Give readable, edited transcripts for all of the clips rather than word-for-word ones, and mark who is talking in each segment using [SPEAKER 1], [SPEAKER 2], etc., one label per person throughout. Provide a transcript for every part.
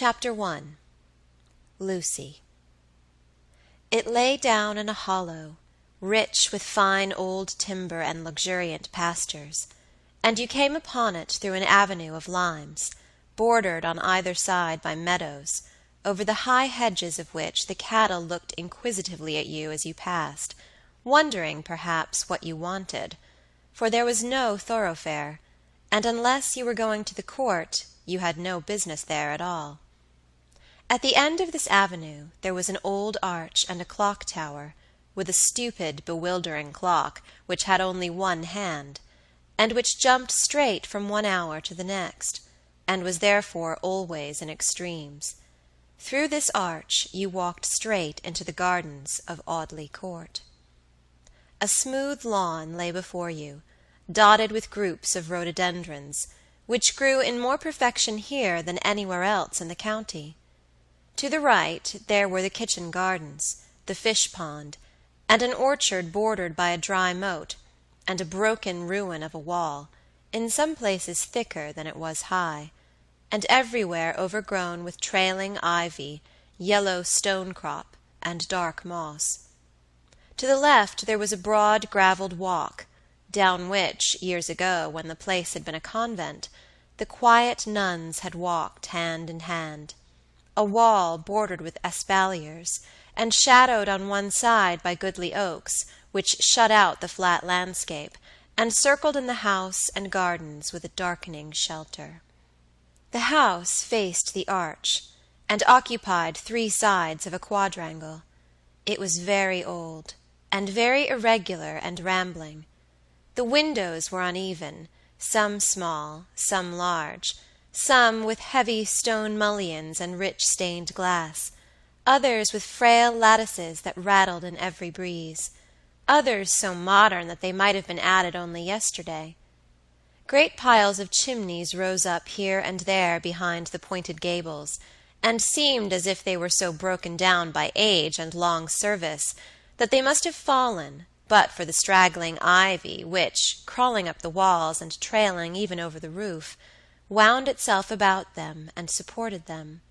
[SPEAKER 1] Chapter 1. Lucy. It lay down in a hollow, rich with fine old timber and luxuriant pastures, and you came upon it through an avenue of limes, bordered on either side by meadows, over the high hedges of which the cattle looked inquisitively at you as you passed, wondering, perhaps, what you wanted, for there was no thoroughfare, and unless you were going to the court, you had no business there at all. At the end of this avenue there was an old arch and a clock tower, with a stupid, bewildering clock which had only one hand, and which jumped straight from one hour to the next, and was therefore always in extremes. Through this arch you walked straight into the gardens of Audley Court. A smooth lawn lay before you, dotted with groups of rhododendrons, which grew in more perfection here than anywhere else in the county. To the right there were the kitchen gardens, the fish pond, and an orchard bordered by a dry moat, and a broken ruin of a wall, in some places thicker than it was high, and everywhere overgrown with trailing ivy, yellow stonecrop, and dark moss. To the left there was a broad gravelled walk, down which, years ago, when the place had been a convent, the quiet nuns had walked hand in hand, a wall bordered with espaliers, and shadowed on one side by goodly oaks, which shut out the flat landscape, and circled in the house and gardens with a darkening shelter. The house faced the arch, and occupied 3 sides of a quadrangle. It was very old, and very irregular and rambling. The windows were uneven, some small, some large, some with heavy stone mullions and rich stained glass, others with frail lattices that rattled in every breeze, others so modern that they might have been added only yesterday. Great piles of chimneys rose up here and there behind the pointed gables, and seemed as if they were so broken down by age and long service that they must have fallen but for the straggling ivy which, crawling up the walls and trailing even over the roof, wound itself about them and supported them.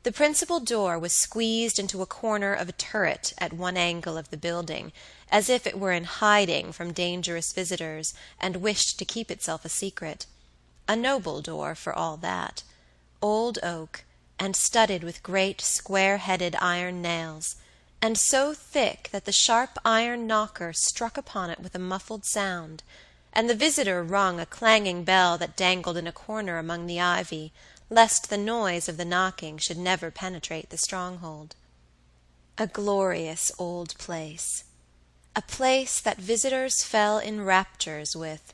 [SPEAKER 1] The principal door was squeezed into a corner of a turret at one angle of the building, as if it were in hiding from dangerous visitors and wished to keep itself a secret. A noble door for all that, old oak, and studded with great square-headed iron nails, and so thick that the sharp iron knocker struck upon it with a muffled sound, and the visitor rung a clanging bell that dangled in a corner among the ivy, lest the noise of the knocking should never penetrate the stronghold. A glorious old place, a place that visitors fell in raptures with,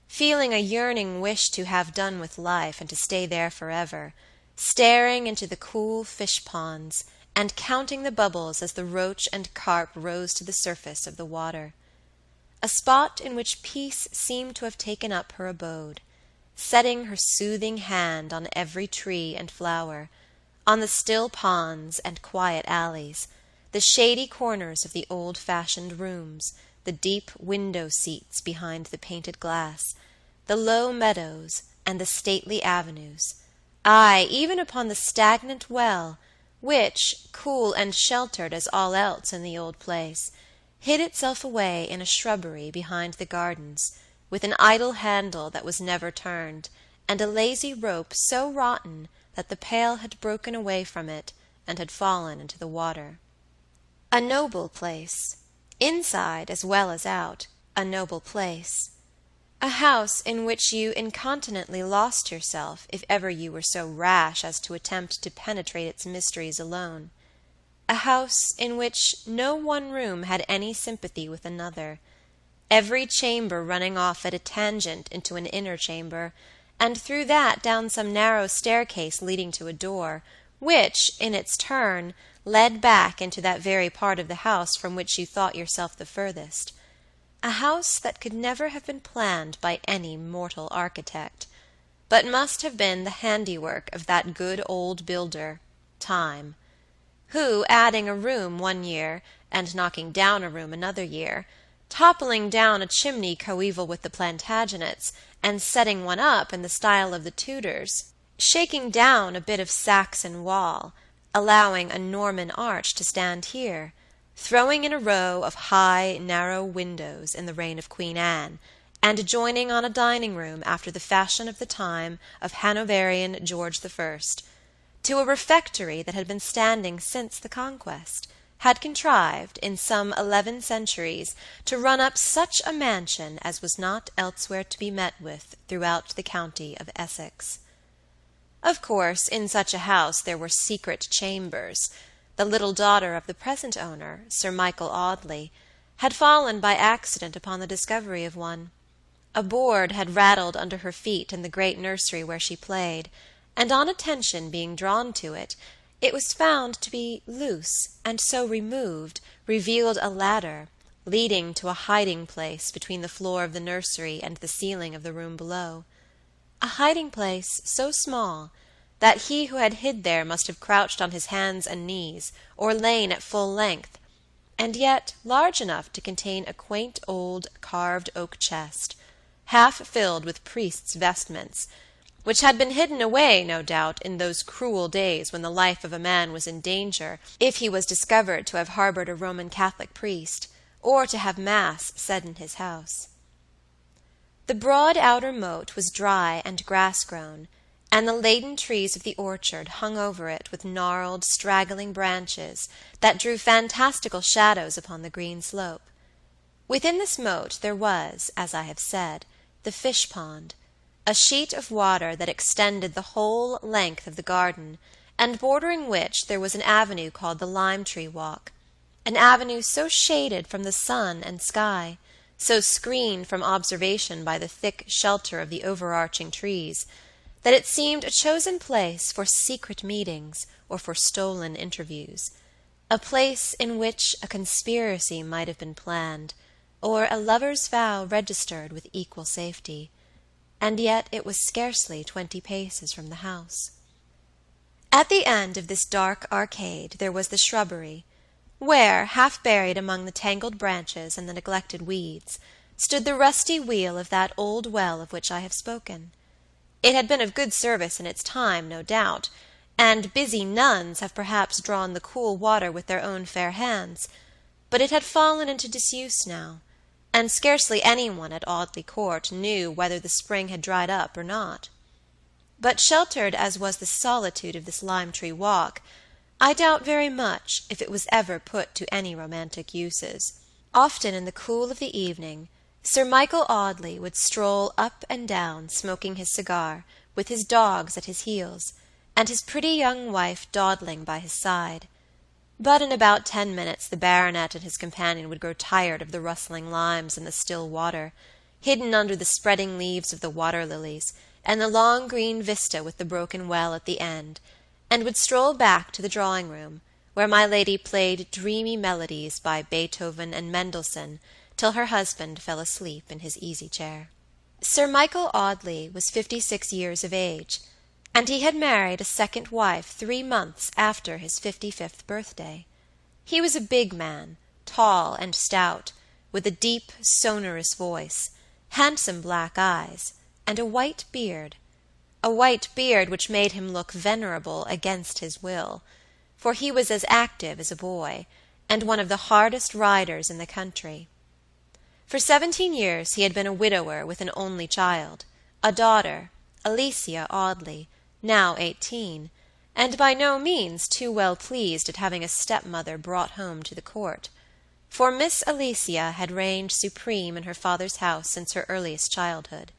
[SPEAKER 1] feeling a yearning wish to have done with life and to stay there forever, staring into the cool fish ponds, and counting the bubbles as the roach and carp rose to the surface of the water. A spot in which peace seemed to have taken up her abode, setting her soothing hand on every tree and flower, on the still ponds and quiet alleys, the shady corners of the old-fashioned rooms, the deep window-seats behind the painted glass, the low meadows and the stately avenues, aye, even upon the stagnant well, which, cool and sheltered as all else in the old place, hid itself away in a shrubbery behind the gardens, with an idle handle that was never turned, and a lazy rope so rotten that the pail had broken away from it and had fallen into the water. A noble place, inside as well as out, a noble place. A house in which you incontinently lost yourself if ever you were so rash as to attempt to penetrate its mysteries alone. A house in which no one room had any sympathy with another, every chamber running off at a tangent into an inner chamber, and through that down some narrow staircase leading to a door, which, in its turn, led back into that very part of the house from which you thought yourself the furthest. A house that could never have been planned by any mortal architect, but must have been the handiwork of that good old builder, Time, who, adding a room one year, and knocking down a room another year, toppling down a chimney coeval with the Plantagenets, and setting one up in the style of the Tudors, shaking down a bit of Saxon wall, allowing a Norman arch to stand here, throwing in a row of high, narrow windows in the reign of Queen Anne, and adjoining on a dining room after the fashion of the time of Hanoverian George I, to a refectory that had been standing since the Conquest, had contrived, in some 11 centuries, to run up such a mansion as was not elsewhere to be met with throughout the county of Essex. Of course, in such a house there were secret chambers. The little daughter of the present owner, Sir Michael Audley, had fallen by accident upon the discovery of one. A board had rattled under her feet in the great nursery where she played, and on attention being drawn to it, it was found to be loose, and so removed, revealed a ladder, leading to a hiding-place between the floor of the nursery and the ceiling of the room below. A hiding-place so small that he who had hid there must have crouched on his hands and knees, or lain at full length, and yet large enough to contain a quaint old carved oak chest, half filled with priests' vestments, which had been hidden away, no doubt, in those cruel days when the life of a man was in danger if he was discovered to have harbored a Roman Catholic priest, or to have mass said in his house. The broad outer moat was dry and grass-grown, and the laden trees of the orchard hung over it with gnarled, straggling branches that drew fantastical shadows upon the green slope. Within this moat there was, as I have said, the fish-pond, a sheet of water that extended the whole length of the garden, and bordering which there was an avenue called the Lime-tree Walk, an avenue so shaded from the sun and sky, so screened from observation by the thick shelter of the overarching trees, that it seemed a chosen place for secret meetings or for stolen interviews, a place in which a conspiracy might have been planned, or a lover's vow registered with equal safety, and yet it was scarcely 20 paces from the house. At the end of this dark arcade there was the shrubbery, where, half buried among the tangled branches and the neglected weeds, stood the rusty wheel of that old well of which I have spoken. It had been of good service in its time, no doubt, and busy nuns have perhaps drawn the cool water with their own fair hands, but it had fallen into disuse now, and scarcely anyone at Audley Court knew whether the spring had dried up or not. But sheltered as was the solitude of this Lime-tree Walk, I doubt very much if it was ever put to any romantic uses. Often in the cool of the evening, Sir Michael Audley would stroll up and down smoking his cigar, with his dogs at his heels, and his pretty young wife dawdling by his side. But in about 10 minutes the baronet and his companion would grow tired of the rustling limes and the still water, hidden under the spreading leaves of the water-lilies, and the long green vista with the broken well at the end, and would stroll back to the drawing-room, where my lady played dreamy melodies by Beethoven and Mendelssohn till her husband fell asleep in his easy-chair. Sir Michael Audley was 56 years of age, and he had married a second wife 3 months after his 55th birthday. He was a big man, tall and stout, with a deep, sonorous voice, handsome black eyes, and a white beard which made him look venerable against his will, for he was as active as a boy, and one of the hardest riders in the country. For 17 years he had been a widower with an only child, a daughter, Alicia Audley, now 18, and by no means too well pleased at having a stepmother brought home to the court, for Miss Alicia had reigned supreme in her father's house since her earliest childhood,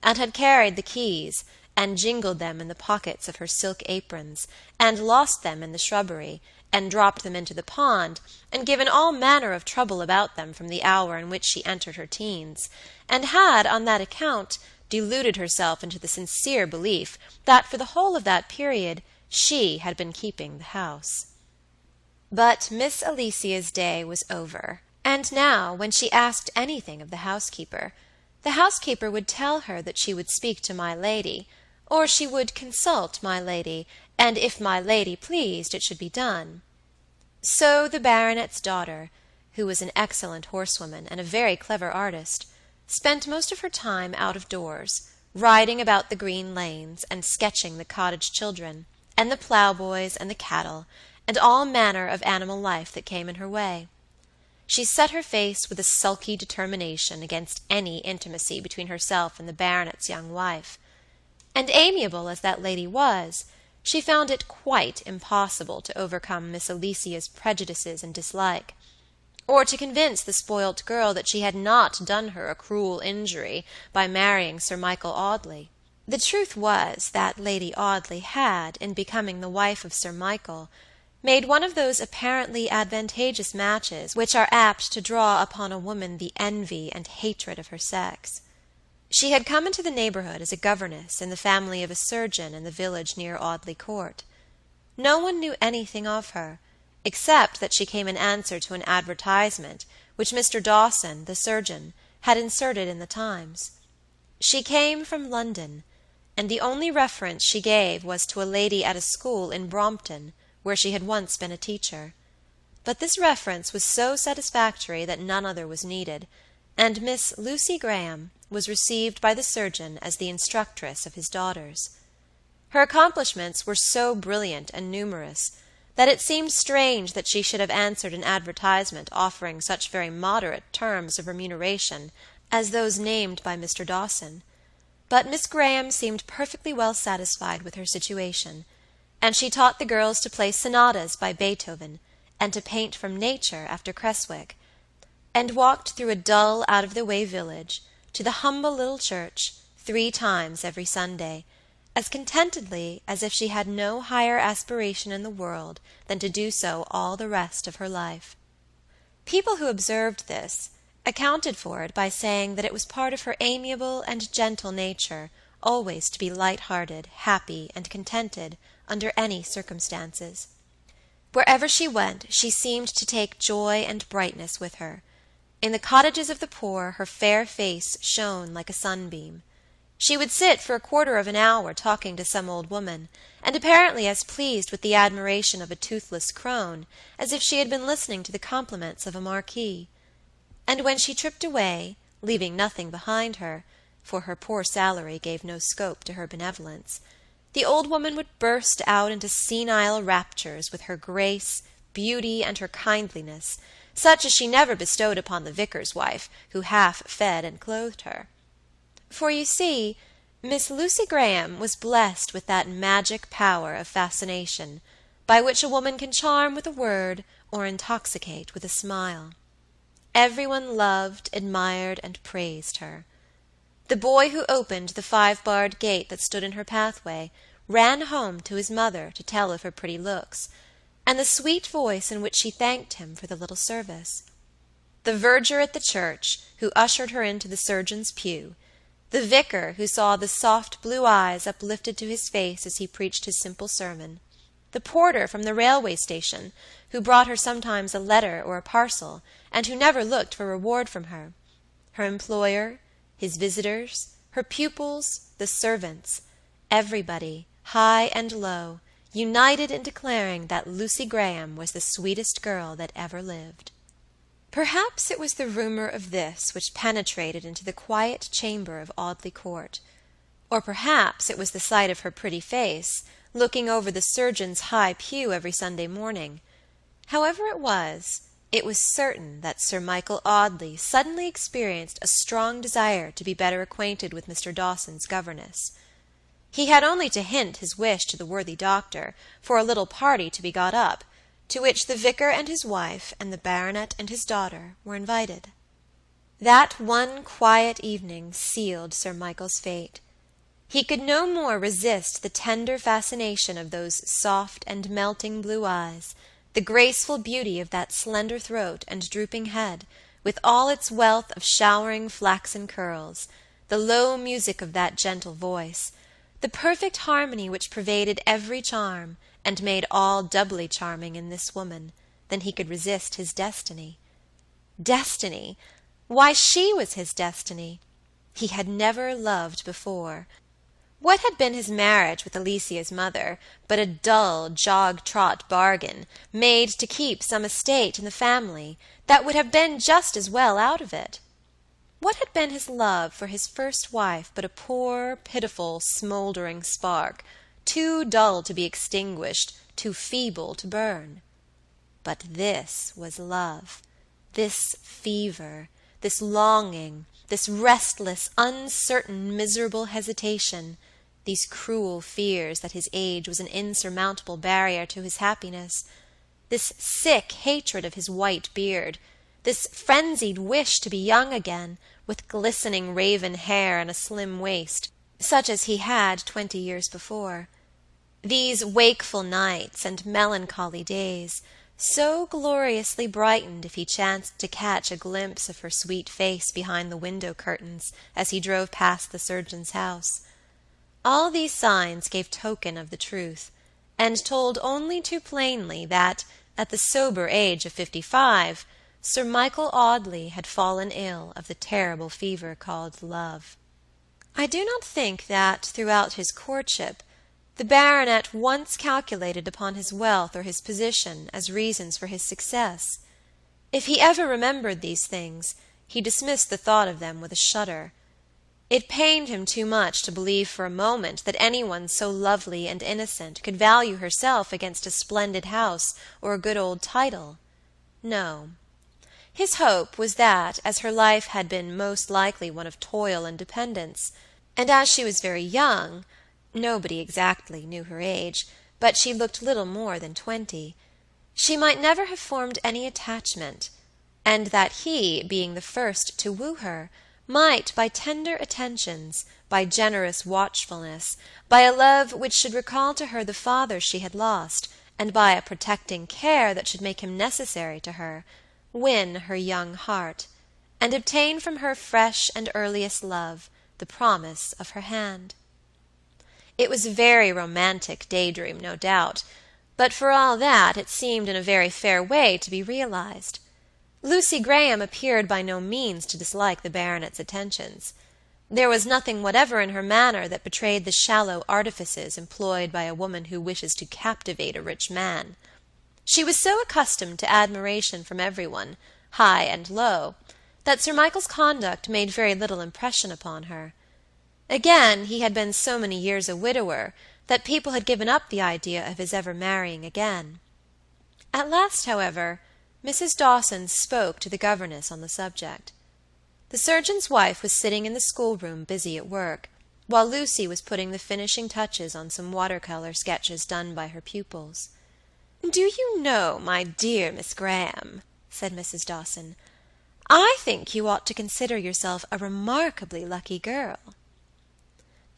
[SPEAKER 1] and had carried the keys, and jingled them in the pockets of her silk aprons, and lost them in the shrubbery, and dropped them into the pond, and given all manner of trouble about them from the hour in which she entered her teens, and had, on that account, deluded herself into the sincere belief that for the whole of that period she had been keeping the house. But Miss Alicia's day was over, and now, when she asked anything of the housekeeper would tell her that she would speak to my lady, or she would consult my lady, and if my lady pleased it should be done. So the baronet's daughter, who was an excellent horsewoman and a very clever artist, spent most of her time out of doors, riding about the green lanes, and sketching the cottage children, and the ploughboys and the cattle, and all manner of animal life that came in her way. She set her face with a sulky determination against any intimacy between herself and the baronet's young wife; and amiable as that lady was, she found it quite impossible to overcome Miss Alicia's prejudices and dislike, or to convince the spoilt girl that she had not done her a cruel injury by marrying Sir Michael Audley. The truth was that Lady Audley had, in becoming the wife of Sir Michael, made one of those apparently advantageous matches which are apt to draw upon a woman the envy and hatred of her sex. She had come into the neighborhood as a governess in the family of a surgeon in the village near Audley Court. No one knew anything of her, except that she came in answer to an advertisement which Mr. Dawson, the surgeon, had inserted in the Times. She came from London, and the only reference she gave was to a lady at a school in Brompton, where she had once been a teacher. But this reference was so satisfactory that none other was needed, and Miss Lucy Graham was received by the surgeon as the instructress of his daughters. Her accomplishments were so brilliant and numerous that it seemed strange that she should have answered an advertisement offering such very moderate terms of remuneration as those named by Mr. Dawson; but Miss Graham seemed perfectly well satisfied with her situation, and she taught the girls to play sonatas by Beethoven, and to paint from nature after Creswick, and walked through a dull, out-of-the-way village to the humble little church 3 times every Sunday, as contentedly as if she had no higher aspiration in the world than to do so all the rest of her life. People who observed this accounted for it by saying that it was part of her amiable and gentle nature always to be light-hearted, happy, and contented under any circumstances. Wherever she went, she seemed to take joy and brightness with her. In the cottages of the poor her fair face shone like a sunbeam. She would sit for a quarter of an hour talking to some old woman, and apparently as pleased with the admiration of a toothless crone as if she had been listening to the compliments of a marquis. And when she tripped away, leaving nothing behind her, for her poor salary gave no scope to her benevolence, the old woman would burst out into senile raptures with her grace, beauty, and her kindliness, such as she never bestowed upon the vicar's wife, who half fed and clothed her. For you see, Miss Lucy Graham was blessed with that magic power of fascination, by which a woman can charm with a word or intoxicate with a smile. Everyone loved, admired, and praised her. The boy who opened the 5-barred gate that stood in her pathway ran home to his mother to tell of her pretty looks, and the sweet voice in which she thanked him for the little service. The verger at the church, who ushered her into the surgeon's pew, the vicar who saw the soft blue eyes uplifted to his face as he preached his simple sermon, the porter from the railway station, who brought her sometimes a letter or a parcel, and who never looked for reward from her, her employer, his visitors, her pupils, the servants, everybody, high and low, united in declaring that Lucy Graham was the sweetest girl that ever lived. Perhaps it was the rumor of this which penetrated into the quiet chamber of Audley Court, or perhaps it was the sight of her pretty face, looking over the surgeon's high pew every Sunday morning. However it was certain that Sir Michael Audley suddenly experienced a strong desire to be better acquainted with Mr. Dawson's governess. He had only to hint his wish to the worthy doctor for a little party to be got up, to which the vicar and his wife and the baronet and his daughter were invited. That one quiet evening sealed Sir Michael's fate. He could no more resist the tender fascination of those soft and melting blue eyes, the graceful beauty of that slender throat and drooping head, with all its wealth of showering flaxen curls, the low music of that gentle voice, the perfect harmony which pervaded every charm, and made all doubly charming in this woman, than he could resist his destiny. Destiny! Why, she was his destiny. He had never loved before. What had been his marriage with Alicia's mother but a dull, jog-trot bargain, made to keep some estate in the family that would have been just as well out of it? What had been his love for his first wife but a poor, pitiful, smoldering spark, too dull to be extinguished, too feeble to burn? But this was love, this fever, this longing, this restless, uncertain, miserable hesitation, these cruel fears that his age was an insurmountable barrier to his happiness, this sick hatred of his white beard, this frenzied wish to be young again, with glistening raven hair and a slim waist, such as he had 20 years before. These wakeful nights and melancholy days, so gloriously brightened if he chanced to catch a glimpse of her sweet face behind the window curtains as he drove past the surgeon's house. All these signs gave token of the truth, and told only too plainly that, at the sober age of 55, Sir Michael Audley had fallen ill of the terrible fever called love. I do not think that, throughout his courtship, the baronet once calculated upon his wealth or his position as reasons for his success. If he ever remembered these things, he dismissed the thought of them with a shudder. It pained him too much to believe for a moment that anyone so lovely and innocent could value herself against a splendid house or a good old title. No. His hope was that, as her life had been most likely one of toil and dependence, and as she was very young, nobody exactly knew her age, but she looked little more than 20, she might never have formed any attachment, and that he, being the first to woo her, might, by tender attentions, by generous watchfulness, by a love which should recall to her the father she had lost, and by a protecting care that should make him necessary to her, win her young heart, and obtain from her fresh and earliest love the promise of her hand. It was a very romantic daydream, no doubt, but for all that it seemed in a very fair way to be realized. Lucy Graham appeared by no means to dislike the baronet's attentions. There was nothing whatever in her manner that betrayed the shallow artifices employed by a woman who wishes to captivate a rich man. She was so accustomed to admiration from everyone, high and low, that Sir Michael's conduct made very little impression upon her. Again, he had been so many years a widower that people had given up the idea of his ever marrying again. At last, however, Mrs. Dawson spoke to the governess on the subject. The surgeon's wife was sitting in the schoolroom busy at work, while Lucy was putting the finishing touches on some watercolor sketches done by her pupils. "Do you know, my dear Miss Graham," said Mrs. Dawson, "I think you ought to consider yourself a remarkably lucky girl."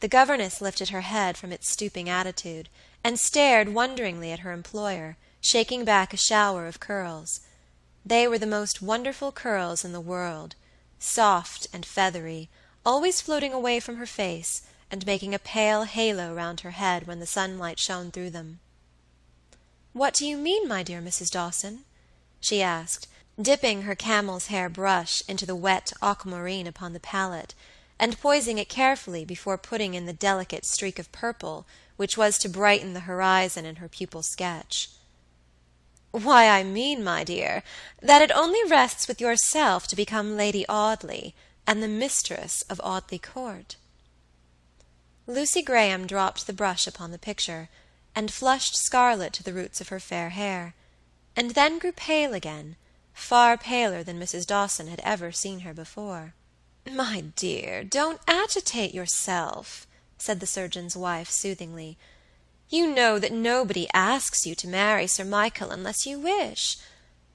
[SPEAKER 1] The governess lifted her head from its stooping attitude, and stared wonderingly at her employer, shaking back a shower of curls. They were the most wonderful curls in the world, soft and feathery, always floating away from her face, and making a pale halo round her head when the sunlight shone through them. "What do you mean, my dear Mrs. Dawson?" she asked, dipping her camel's hair brush into the wet aquamarine upon the palette, and poising it carefully before putting in the delicate streak of purple which was to brighten the horizon in her pupil's sketch. "Why, I mean, my dear, that it only rests with yourself to become Lady Audley, and the mistress of Audley Court." Lucy Graham dropped the brush upon the picture, and flushed scarlet to the roots of her fair hair, and then grew pale again, far paler than Mrs. Dawson had ever seen her before. "My dear, don't agitate yourself," said the surgeon's wife soothingly. "You know that nobody asks you to marry Sir Michael unless you wish.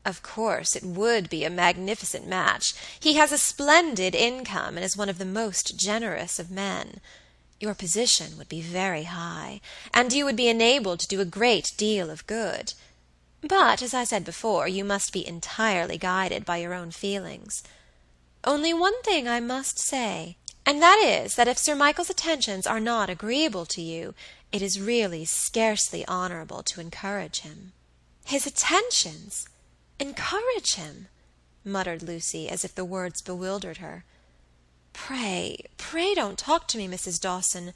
[SPEAKER 1] Of course, it would be a magnificent match. He has a splendid income, and is one of the most generous of men. Your position would be very high, and you would be enabled to do a great deal of good. But, as I said before, you must be entirely guided by your own feelings. Only one thing I must say, and that is that if Sir Michael's attentions are not agreeable to you, it is really scarcely honorable to encourage him." "His attentions! Encourage him!" muttered Lucy, as if the words bewildered her. Pray don't talk to me, Mrs. Dawson.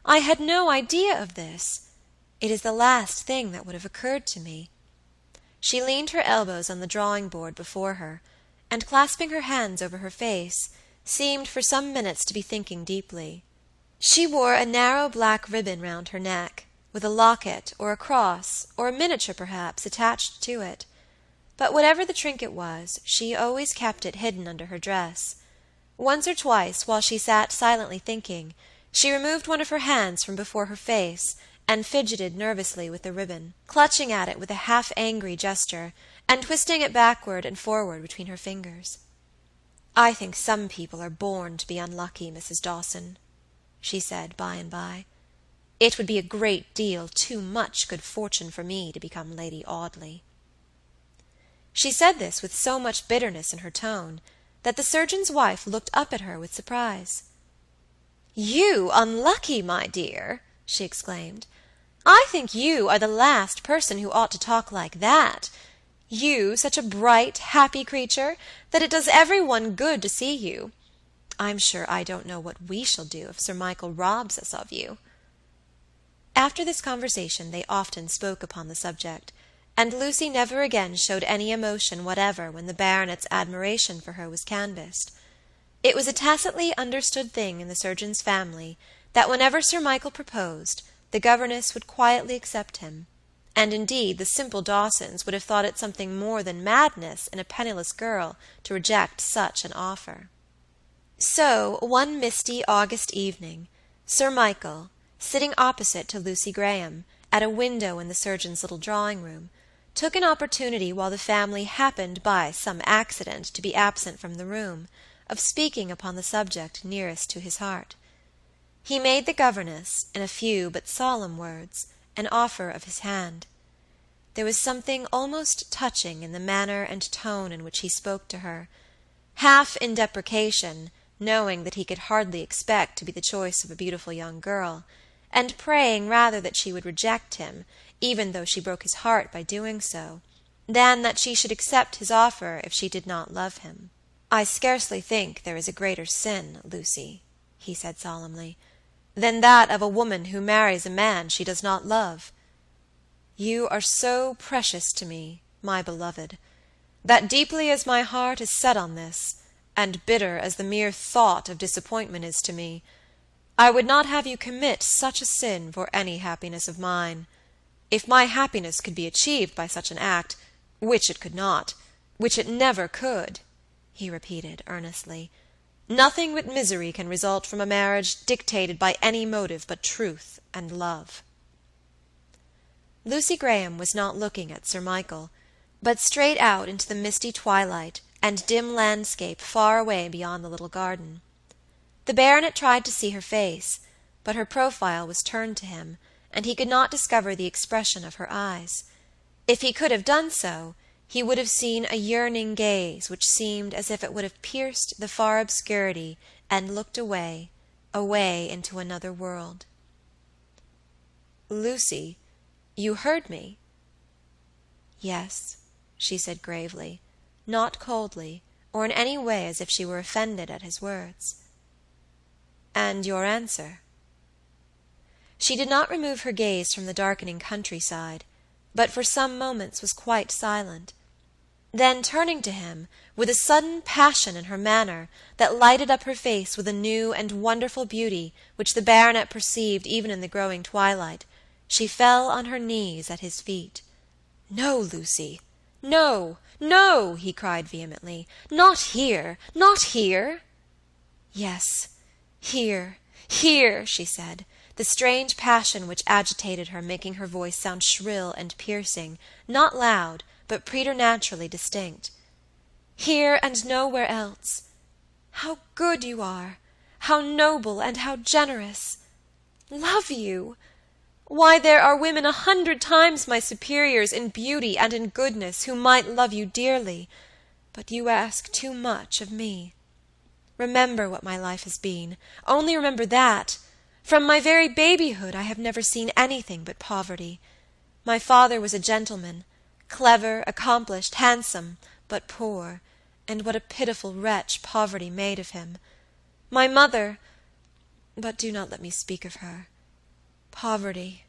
[SPEAKER 1] I had no idea of this. It is the last thing that would have occurred to me." She leaned her elbows on the drawing-board before her, and clasping her hands over her face, seemed for some minutes to be thinking deeply. She wore a narrow black ribbon round her neck, with a locket or a cross, or a miniature perhaps, attached to it. But whatever the trinket was, she always kept it hidden under her dress. Once or twice, while she sat silently thinking, she removed one of her hands from before her face and fidgeted nervously with the ribbon, clutching at it with a half-angry gesture, and twisting it backward and forward between her fingers. "I think some people are born to be unlucky, Mrs. Dawson," she said by and by. "It would be a great deal too much good fortune for me to become Lady Audley." She said this with so much bitterness in her tone that the surgeon's wife looked up at her with surprise. "You unlucky, my dear!" she exclaimed. "I think you are the last person who ought to talk like that. You, such a bright, happy creature, that it does every one good to see you. I'm sure I don't know what we shall do if Sir Michael robs us of you." After this conversation they often spoke upon the subject, and Lucy never again showed any emotion whatever when the baronet's admiration for her was canvassed. It was a tacitly understood thing in the surgeon's family that whenever Sir Michael proposed, the governess would quietly accept him, and indeed the simple Dawsons would have thought it something more than madness in a penniless girl to reject such an offer. So, one misty August evening, Sir Michael, sitting opposite to Lucy Graham, at a window in the surgeon's little drawing-room, took an opportunity while the family happened by some accident to be absent from the room, of speaking upon the subject nearest to his heart. He made the governess, in a few but solemn words, an offer of his hand. There was something almost touching in the manner and tone in which he spoke to her, half in deprecation, knowing that he could hardly expect to be the choice of a beautiful young girl, and praying rather that she would reject him, even though she broke his heart by doing so, than that she should accept his offer if she did not love him. "I scarcely think there is a greater sin, Lucy," he said solemnly, "than that of a woman who marries a man she does not love. You are so precious to me, my beloved, that deeply as my heart is set on this, and bitter as the mere thought of disappointment is to me, I would not have you commit such a sin for any happiness of mine. If my happiness could be achieved by such an act, which it could not, which it never could," he repeated earnestly, "nothing but misery can result from a marriage dictated by any motive but truth and love." Lucy Graham was not looking at Sir Michael, but straight out into the misty twilight and dim landscape far away beyond the little garden. The baronet tried to see her face, but her profile was turned to him, and he could not discover the expression of her eyes. If he could have done so, he would have seen a yearning gaze which seemed as if it would have pierced the far obscurity and looked away, away into another world. "Lucy, you heard me?" "Yes," she said gravely, not coldly, or in any way as if she were offended at his words. "And your answer?" She did not remove her gaze from the darkening countryside, but for some moments was quite silent. Then, turning to him, with a sudden passion in her manner that lighted up her face with a new and wonderful beauty which the baronet perceived even in the growing twilight, she fell on her knees at his feet. "No, Lucy, no, no!" he cried vehemently. "Not here, not here!" "Yes, here, here," she said, the strange passion which agitated her making her voice sound shrill and piercing, not loud, but preternaturally distinct. "Here and nowhere else. How good you are, how noble and how generous! Love you! Why, there are women 100 times my superiors in beauty and in goodness who might love you dearly, but you ask too much of me. Remember what my life has been, only remember that. From my very babyhood I have never seen anything but poverty. My father was a gentleman, clever, accomplished, handsome, but poor, and what a pitiful wretch poverty made of him. My mother—but do not let me speak of her. Poverty,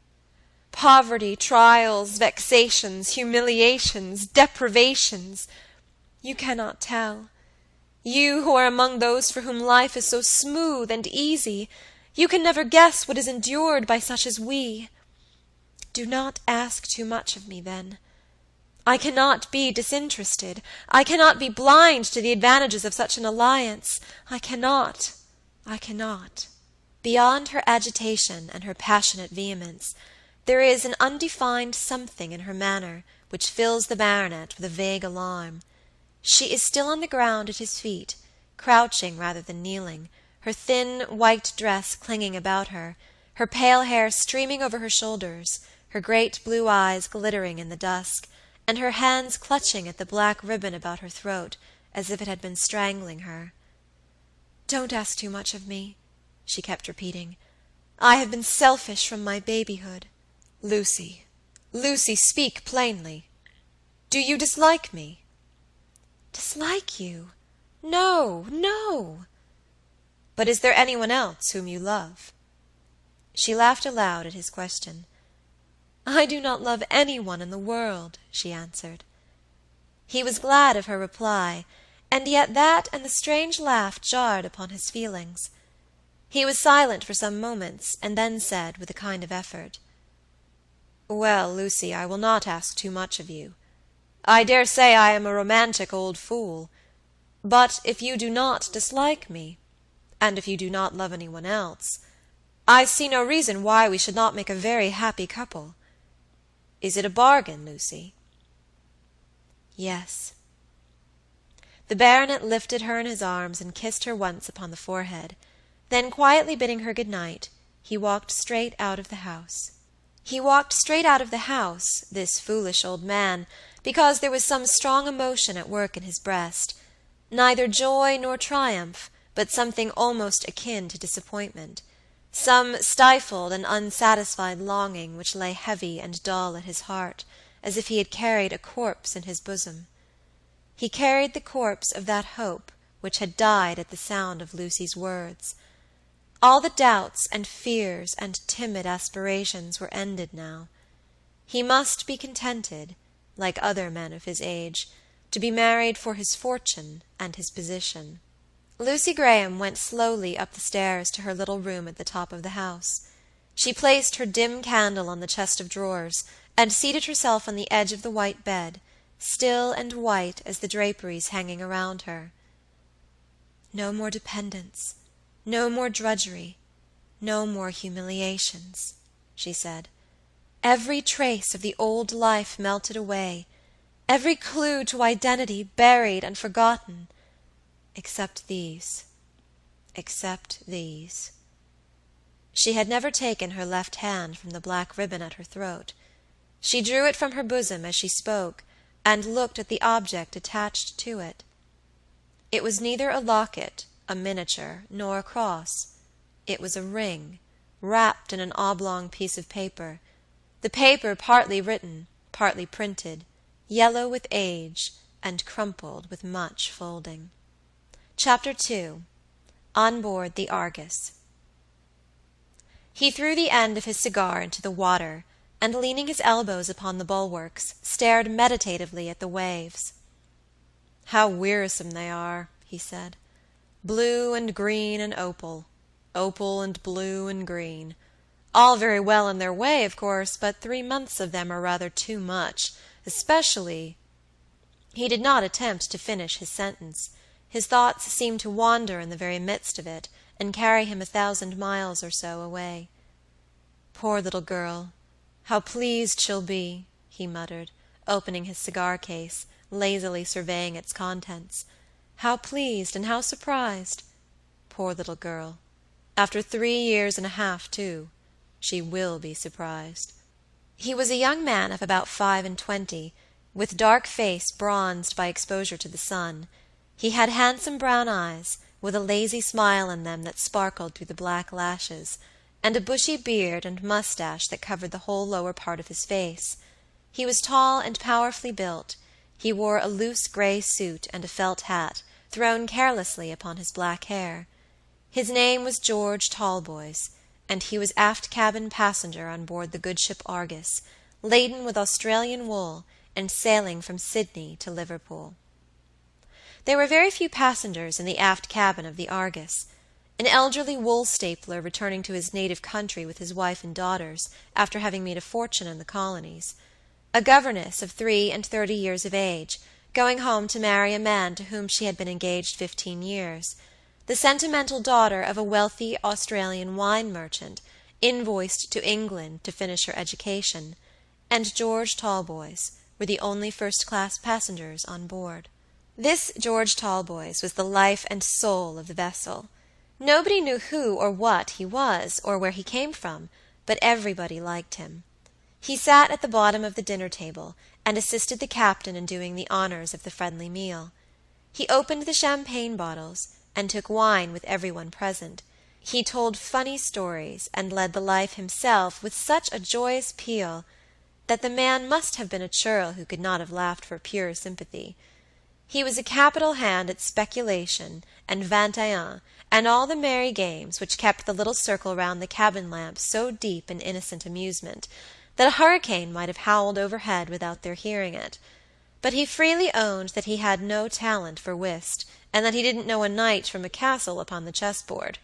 [SPEAKER 1] trials, vexations, humiliations, deprivations. You cannot tell. You who are among those for whom life is so smooth and easy, you can never guess what is endured by such as we. Do not ask too much of me, then. I cannot be disinterested. I cannot be blind to the advantages of such an alliance. I cannot. Beyond her agitation and her passionate vehemence, there is an undefined something in her manner which fills the baronet with a vague alarm. She is still on the ground at his feet, crouching rather than kneeling, her thin white dress clinging about her, her pale hair streaming over her shoulders, her great blue eyes glittering in the dusk, and her hands clutching at the black ribbon about her throat as if it had been strangling her. "Don't ask too much of me," she kept repeating. "I have been selfish from my babyhood." "Lucy, speak plainly. Do you dislike me?" "Dislike you? No. But is there anyone else whom you love?" She laughed aloud at his question.
[SPEAKER 2] "I do not love anyone in the world," she answered.
[SPEAKER 1] He was glad of her reply, and yet that and the strange laugh jarred upon his feelings. He was silent for some moments, and then said, with a kind of effort, "Well, Lucy, I will not ask too much of you. I dare say I am a romantic old fool, but if you do not dislike me, and if you do not love anyone else, I see no reason why we should not make a very happy couple. Is it a bargain, Lucy?"
[SPEAKER 2] "Yes."
[SPEAKER 1] The baronet lifted her in his arms and kissed her once upon the forehead. Then, quietly bidding her good night, he walked straight out of the house. He walked straight out of the house, this foolish old man, because there was some strong emotion at work in his breast, neither joy nor triumph, but something almost akin to disappointment, some stifled and unsatisfied longing which lay heavy and dull at his heart, as if he had carried a corpse in his bosom. He carried the corpse of that hope which had died at the sound of Lucy's words. All the doubts and fears and timid aspirations were ended now. He must be contented, like other men of his age, to be married for his fortune and his position. Lucy Graham went slowly up the stairs to her little room at the top of the house. She placed her dim candle on the chest of drawers, and seated herself on the edge of the white bed, still and white as the draperies hanging around her.
[SPEAKER 2] "No more dependence, no more drudgery, no more humiliations," she said. "Every trace of the old life melted away, every clue to identity buried and forgotten, except these. She had never taken her left hand from the black ribbon at her throat. She drew it from her bosom as she spoke, and looked at the object attached to it. It was neither a locket, a miniature, nor a cross. It was a ring, wrapped in an oblong piece of paper, the paper partly written, partly printed, yellow with age, and crumpled with much folding. Chapter 2. On Board the Argus. He threw the end of his cigar into the water, and leaning his elbows upon the bulwarks, stared meditatively at the waves. "How wearisome they are," he said. "Blue and green and opal and blue and green. All very well in their way, of course, but 3 months of them are rather too much, especially—" He did not attempt to finish his sentence. His thoughts seemed to wander in the very midst of it, and carry him 1,000 miles or so away. "Poor little girl, how pleased she'll be," he muttered, opening his cigar case, lazily surveying its contents. "How pleased and how surprised. Poor little girl. After 3 years and a half, too. She will be surprised." He was a young man of about 25, with dark face bronzed by exposure to the sun. He had handsome brown eyes, with a lazy smile in them that sparkled through the black lashes, and a bushy beard and mustache that covered the whole lower part of his face. He was tall and powerfully built. He wore a loose gray suit and a felt hat, thrown carelessly upon his black hair. His name was George Talboys, and he was aft cabin passenger on board the good ship Argus, laden with Australian wool and sailing from Sydney to Liverpool. There were very few passengers in the aft cabin of the Argus. An elderly wool stapler returning to his native country with his wife and daughters, after having made a fortune in the colonies. A governess of 33 years of age, going home to marry a man to whom she had been engaged 15 years. The sentimental daughter of a wealthy Australian wine merchant, invoiced to England to finish her education, and George Talboys were the only first-class passengers on board. This George Talboys was the life and soul of the vessel. Nobody knew who or what he was, or where he came from, but everybody liked him. He sat at the bottom of the dinner table, and assisted the captain in doing the honors of the friendly meal. He opened the champagne bottles, and took wine with everyone present. He told funny stories, and led the life himself with such a joyous peal that the man must have been a churl who could not have laughed for pure sympathy. He was a capital hand at speculation and 21, and all the merry games which kept the little circle round the cabin lamp so deep in innocent amusement, that a hurricane might have howled overhead without their hearing it. But he freely owned that he had no talent for whist, and that he didn't know a knight from a castle upon the chessboard.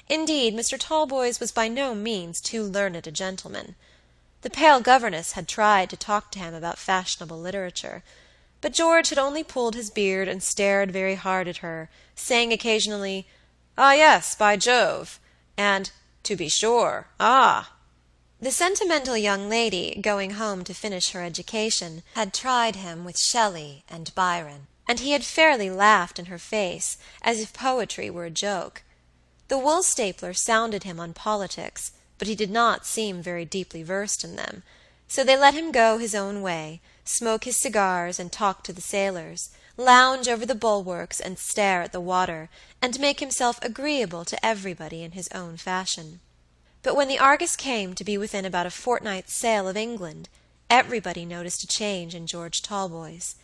[SPEAKER 2] Indeed, Mr. Talboys was by no means too learned a gentleman. The pale governess had tried to talk to him about fashionable literature, but George had only pulled his beard and stared very hard at her, saying occasionally, "Ah, yes, by Jove," and "To be sure, ah." The sentimental young lady, going home to finish her education, had tried him with Shelley and Byron, and he had fairly laughed in her face, as if poetry were a joke. The wool stapler sounded him on politics, but he did not seem very deeply versed in them, so they let him go his own way, smoke his cigars and talk to the sailors, lounge over the bulwarks and stare at the water, and make himself agreeable to everybody in his own fashion. But when the Argus came to be within about a fortnight's sail of England, everybody noticed a change in George Talboys.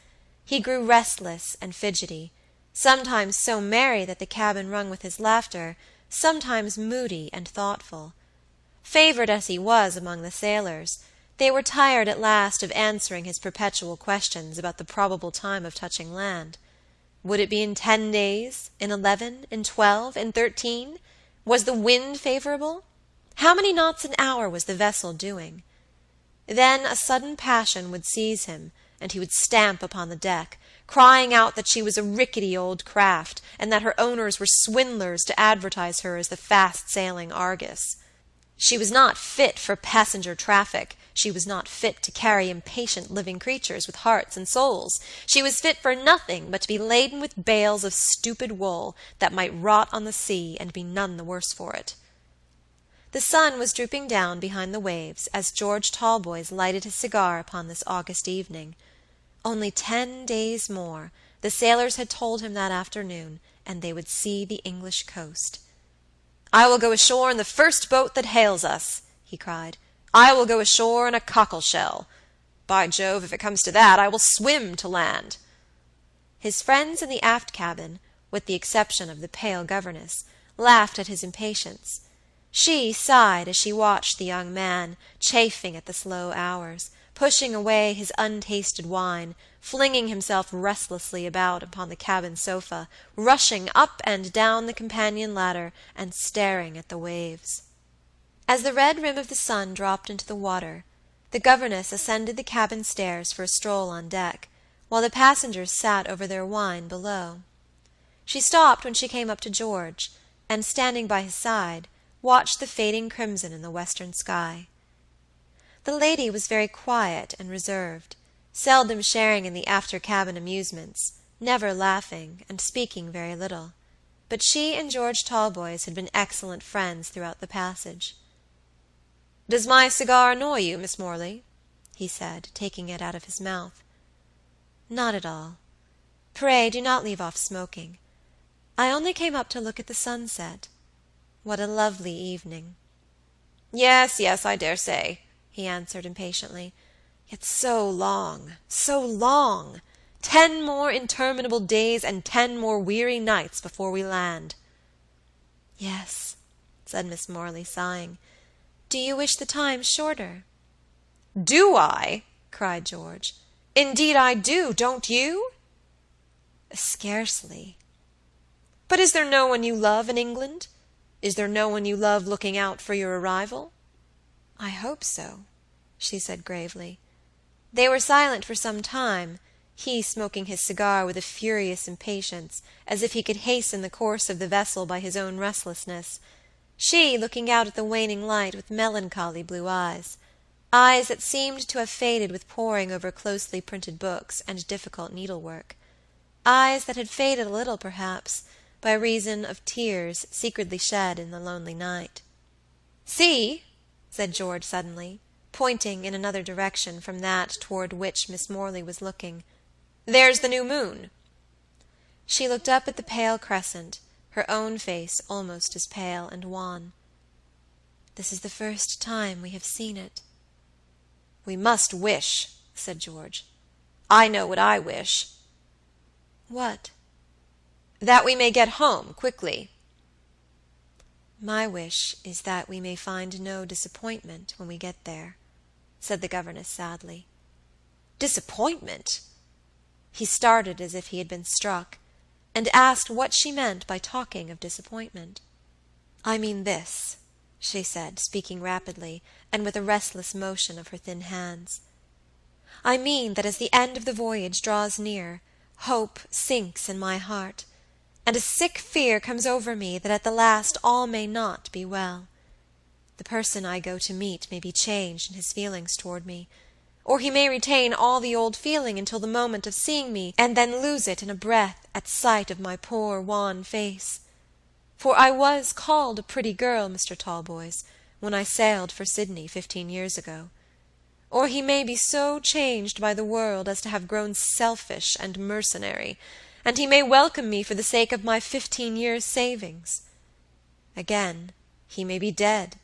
[SPEAKER 2] He grew restless and fidgety, sometimes so merry that the cabin rung with his laughter, sometimes moody and thoughtful. Favored as he was among the sailors, they were tired at last of answering his perpetual questions about the probable time of touching land. Would it be in 10 days, in 11, in 12, in 13? Was the wind favorable? How many knots an hour was the vessel doing? Then a sudden passion would seize him, and he would stamp upon the deck, crying out that she was a rickety old craft, and that her owners were swindlers to advertise her as the fast-sailing Argus. She was not fit for passenger traffic. She was not fit to carry impatient living creatures with hearts and souls. She was fit for nothing but to be laden with bales of stupid wool that might rot on the sea and be none the worse for it. The sun was drooping down behind the waves as George Talboys lighted his cigar upon this August evening. Only 10 days more, the sailors had told him that afternoon, and they would see the English coast. "I will go ashore in the first boat that hails us," he cried. "I will go ashore in a cockle-shell. By Jove, if it comes to that, I will swim to land." His friends in the aft cabin, with the exception of the pale governess, laughed at his impatience. She sighed as she watched the young man, chafing at the slow hours, pushing away his untasted wine, flinging himself restlessly about upon the cabin sofa, rushing up and down the companion ladder, and staring at the waves. As the red rim of the sun dropped into the water, the governess ascended the cabin stairs for a stroll on deck, while the passengers sat over their wine below. She stopped when she came up to George, and standing by his side, watched the fading crimson in the western sky. The lady was very quiet and reserved, seldom sharing in the after-cabin amusements, never laughing, and speaking very little, but she and George Talboys had been excellent friends throughout the passage. "Does my cigar annoy you, Miss Morley?" he said, taking it out of his mouth. "Not at all. Pray do not leave off smoking. I only came up to look at the sunset. What a lovely evening." "Yes, yes, I dare say," he answered impatiently. "Yet so long, so long! 10 more interminable days and 10 more weary nights before we land." "Yes," said Miss Morley, sighing. "Do you wish the time shorter?" "Do I?" cried George. "Indeed I do, don't you?" Scarcely.
[SPEAKER 1] But is there no one you love in England? Is there no one you love looking out for your arrival?"
[SPEAKER 2] "I hope so," she said gravely. They were silent for some time, he smoking his cigar with a furious impatience, as if he could hasten the course of the vessel by his own restlessness; she looking out at the waning light with melancholy blue eyes that seemed to have faded with poring over closely printed books and difficult needlework; eyes that had faded a little, perhaps, by reason of tears secretly shed in the lonely night. "See," said George suddenly, pointing in another direction from that toward which Miss Morley was looking, "there's the new moon." She looked up at the pale crescent, her own face almost as pale and wan. "This is the first time we have seen it."
[SPEAKER 1] "We must wish," said George. "I know what I wish."
[SPEAKER 2] "What?"
[SPEAKER 1] "That we may get home quickly."
[SPEAKER 2] "My wish is that we may find no disappointment when we get there," said the governess sadly.
[SPEAKER 1] "Disappointment?"
[SPEAKER 2] He started as if he had been struck, and asked what she meant by talking of disappointment. "I mean this," she said, speaking rapidly, and with a restless motion of her thin hands. "I mean that as the end of the voyage draws near, hope sinks in my heart, and a sick fear comes over me that at the last all may not be well. The person I go to meet may be changed in his feelings toward me, or he may retain all the old feeling until the moment of seeing me, and then lose it in a breath at sight of my poor wan face. For I was called a pretty girl, Mr. Talboys, when I sailed for Sydney 15 years ago. Or he may be so changed by the world as to have grown selfish and mercenary, and he may welcome me for the sake of my 15 years' savings. Again, he may be dead.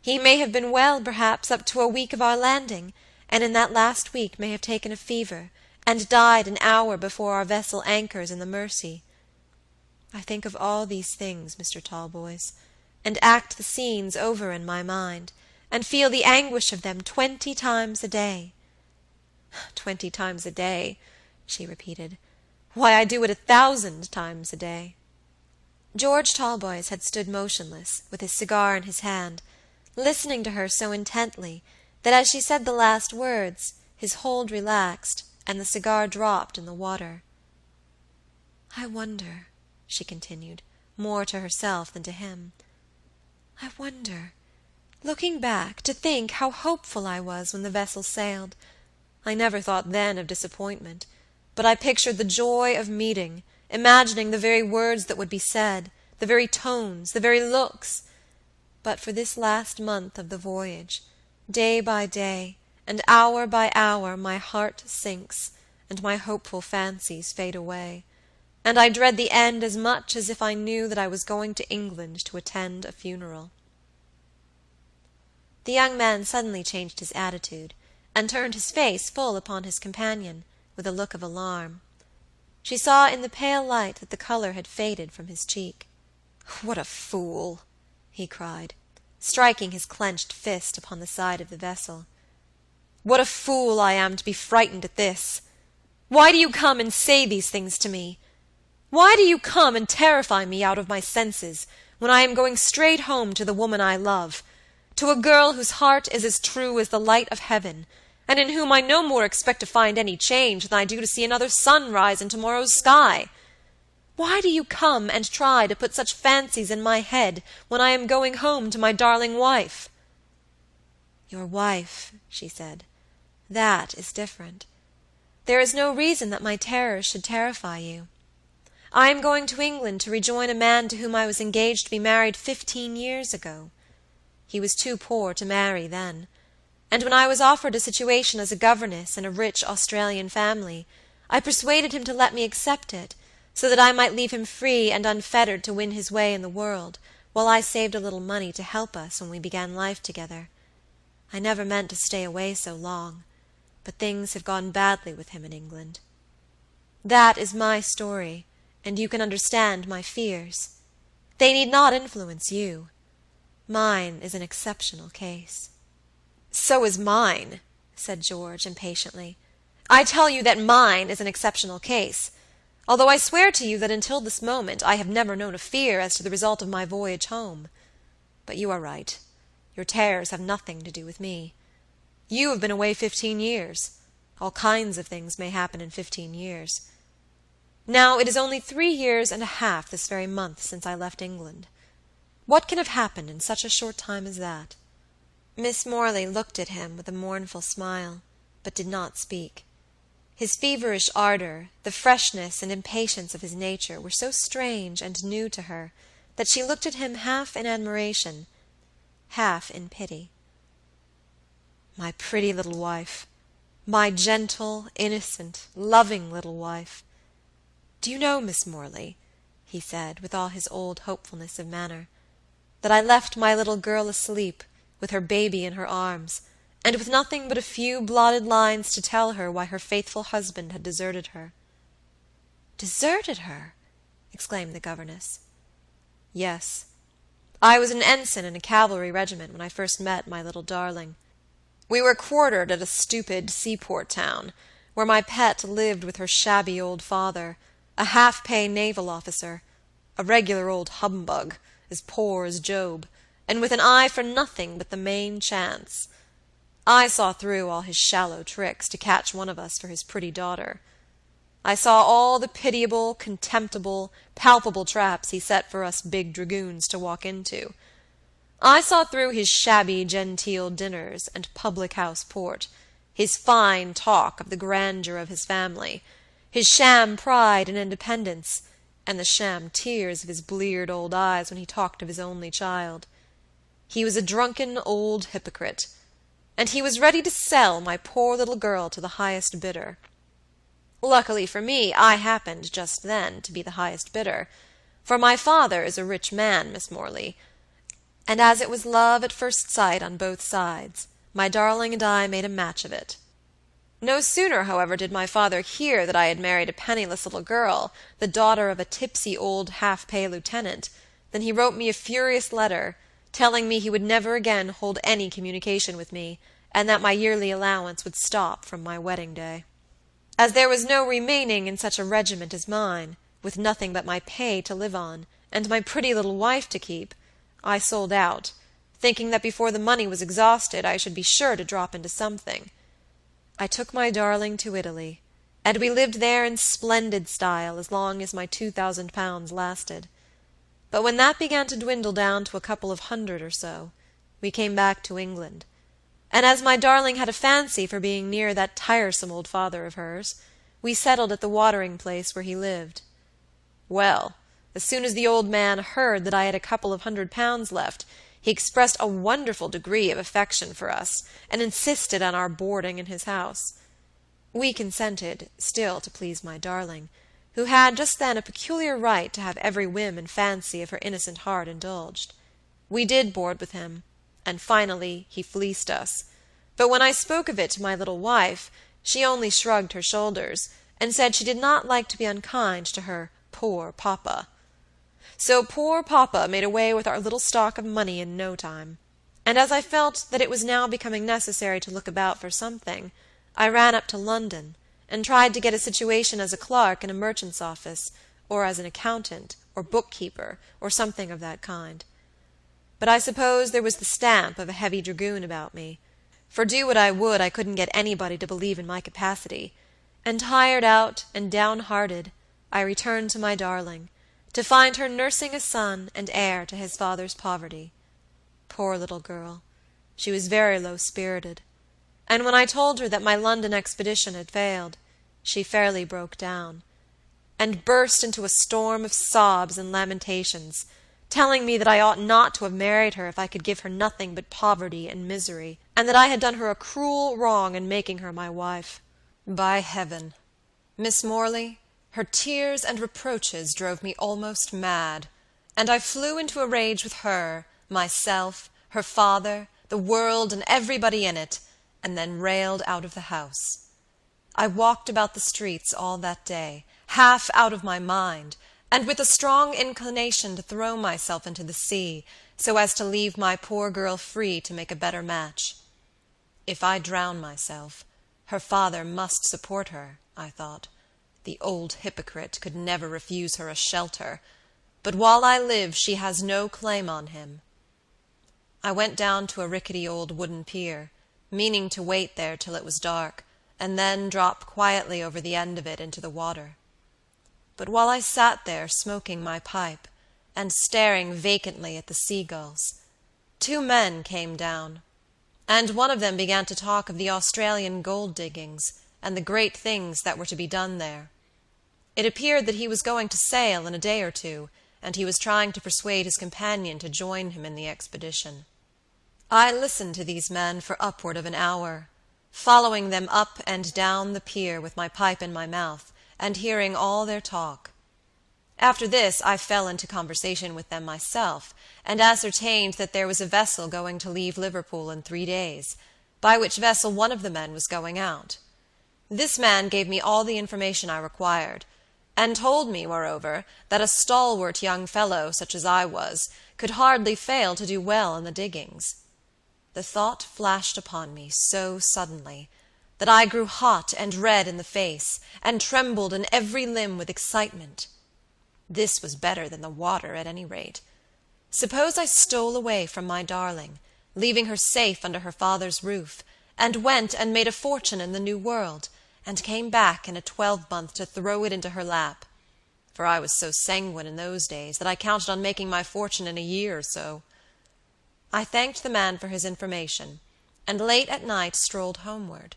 [SPEAKER 2] He may have been well, perhaps, up to a week of our landing, and in that last week may have taken a fever, and died an hour before our vessel anchors in the Mersey. I think of all these things, Mr. Talboys, and act the scenes over in my mind, and feel the anguish of them 20 times a day. 20 times a day," she repeated. "Why, I do it 1,000 times a day." George Talboys had stood motionless, with his cigar in his hand, listening to her so intently that as she said the last words his hold relaxed, and the cigar dropped in the water. "I wonder," she continued, more to herself than to him, "I wonder, looking back, to think how hopeful I was when the vessel sailed. I never thought then of disappointment, but I pictured the joy of meeting, imagining the very words that would be said, the very tones, the very looks. But for this last month of the voyage, day by day, and hour by hour, my heart sinks, and my hopeful fancies fade away, and I dread the end as much as if I knew that I was going to England to attend a funeral." The young man suddenly changed his attitude, and turned his face full upon his companion, with a look of alarm. She saw in the pale light that the color had faded from his cheek. "What a fool!" he cried, striking his clenched fist upon the side of the vessel. "What a fool I am to be frightened at this! Why do you come and say these things to me? Why do you come and terrify me out of my senses, when I am going straight home to the woman I love, to a girl whose heart is as true as the light of heaven, and in whom I no more expect to find any change than I do to see another sun rise in tomorrow's sky? Why do you come and try to put such fancies in my head when I am going home to my darling wife?" "Your wife," she said, "that is different. There is no reason that my terrors should terrify you. I am going to England to rejoin a man to whom I was engaged to be married 15 years ago. He was too poor to marry then, and when I was offered a situation as a governess in a rich Australian family, I persuaded him to let me accept it, so that I might leave him free and unfettered to win his way in the world, while I saved a little money to help us when we began life together. I never meant to stay away so long, but things have gone badly with him in England. That is my story, and you can understand my fears. They need not influence you. Mine is an exceptional case." "So is mine," said George impatiently. "I tell you that mine is an exceptional case. although I swear to you that until this moment I have never known a fear as to the result of my voyage home. But you are right. Your terrors have nothing to do with me. You have been away 15 years. All kinds of things may happen in 15 years. Now, it is only 3 years and a half this very month since I left England. What can have happened in such a short time as that?"
[SPEAKER 1] Miss Morley looked at him with a mournful smile, but did not speak. His feverish ardor, the freshness and impatience of his nature were so strange and new to her that she looked at him half in admiration, half in pity.
[SPEAKER 2] "My pretty little wife, my gentle, innocent, loving little wife. Do you know, Miss Morley," he said, with all his old hopefulness of manner, "that I left my little girl asleep, with her baby in her arms, and with nothing but a few blotted lines to tell her why her faithful husband had deserted her."
[SPEAKER 1] "Deserted her?" exclaimed the governess.
[SPEAKER 2] "Yes. I was an ensign in a cavalry regiment when I first met my little darling. We were quartered at a stupid seaport town, where my pet lived with her shabby old father, a half-pay naval officer, a regular old humbug, as poor as Job, and with an eye for nothing but the main chance. I saw through all his shallow tricks to catch one of us for his pretty daughter. I saw all the pitiable, contemptible, palpable traps he set for us big dragoons to walk into. I saw through his shabby genteel dinners and public-house port, his fine talk of the grandeur of his family, his sham pride and independence, and the sham tears of his bleared old eyes when he talked of his only child. He was a drunken old hypocrite, and he was ready to sell my poor little girl to the highest bidder. Luckily for me, I happened just then to be the highest bidder, for my father is a rich man, Miss Morley, and as it was love at first sight on both sides, my darling and I made a match of it. No sooner, however, did my father hear that I had married a penniless little girl, the daughter of a tipsy old half-pay lieutenant, than he wrote me a furious letter, telling me he would never again hold any communication with me, and that my yearly allowance would stop from my wedding day. As there was no remaining in such a regiment as mine, with nothing but my pay to live on, and my pretty little wife to keep, I sold out, thinking that before the money was exhausted I should be sure to drop into something. I took my darling to Italy, and we lived there in splendid style as long as my £2,000 lasted. But when that began to dwindle down to a couple of hundred or so, we came back to England, and as my darling had a fancy for being near that tiresome old father of hers, we settled at the watering place where he lived. Well, as soon as the old man heard that I had a couple of £100 left, he expressed a wonderful degree of affection for us, and insisted on our boarding in his house. We consented, still to please my darling, who had just then a peculiar right to have every whim and fancy of her innocent heart indulged. We did board with him, and finally he fleeced us, but when I spoke of it to my little wife, she only shrugged her shoulders, and said she did not like to be unkind to her poor papa. So poor papa made away with our little stock of money in no time, and as I felt that it was now becoming necessary to look about for something, I ran up to London, and tried to get a situation as a clerk in a merchant's office, or as an accountant, or bookkeeper, or something of that kind. But I suppose there was the stamp of a heavy dragoon about me, for do what I would I couldn't get anybody to believe in my capacity, and tired out and downhearted, I returned to my darling, to find her nursing a son and heir to his father's poverty. Poor little girl, she was very low-spirited, and when I told her that my London expedition had failed, she fairly broke down, and burst into a storm of sobs and lamentations, telling me that I ought not to have married her if I could give her nothing but poverty and misery, and that I had done her a cruel wrong in making her my wife. By heaven, Miss Morley, her tears and reproaches drove me almost mad, and I flew into a rage with her, myself, her father, the world, and everybody in it, and then railed out of the house. I walked about the streets all that day, half out of my mind, and with a strong inclination to throw myself into the sea, so as to leave my poor girl free to make a better match. If I drown myself, her father must support her, I thought. The old hypocrite could never refuse her a shelter, but while I live she has no claim on him." I went down to a rickety old wooden pier, meaning to wait there till it was dark, and then drop quietly over the end of it into the water. But while I sat there smoking my pipe, and staring vacantly at the seagulls, 2 men came down, and one of them began to talk of the Australian gold diggings, and the great things that were to be done there. It appeared that he was going to sail in a day or 2, and he was trying to persuade his companion to join him in the expedition. I listened to these men for upward of an hour, following them up and down the pier with my pipe in my mouth, and hearing all their talk. After this I fell into conversation with them myself, and ascertained that there was a vessel going to leave Liverpool in 3 days, by which vessel one of the men was going out. This man gave me all the information I required, and told me, moreover, that a stalwart young fellow, such as I was, could hardly fail to do well in the diggings. The thought flashed upon me so suddenly that I grew hot and red in the face, and trembled in every limb with excitement. This was better than the water, at any rate. Suppose I stole away from my darling, leaving her safe under her father's roof, and went and made a fortune in the New World, and came back in a 12-month to throw it into her lap, for I was so sanguine in those days that I counted on making my fortune in a year or so. I thanked the man for his information, and late at night strolled homeward.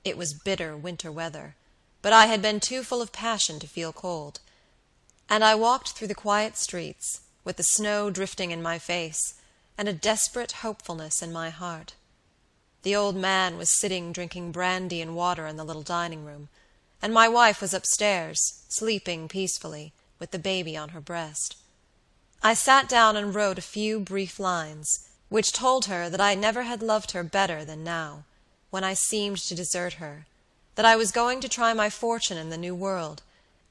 [SPEAKER 2] It was bitter winter weather, but I had been too full of passion to feel cold, and I walked through the quiet streets, with the snow drifting in my face, and a desperate hopefulness in my heart. The old man was sitting drinking brandy and water in the little dining-room, and my wife was upstairs, sleeping peacefully, with the baby on her breast. I sat down and wrote a few brief lines, which told her that I never had loved her better than now, when I seemed to desert her, that I was going to try my fortune in the New World,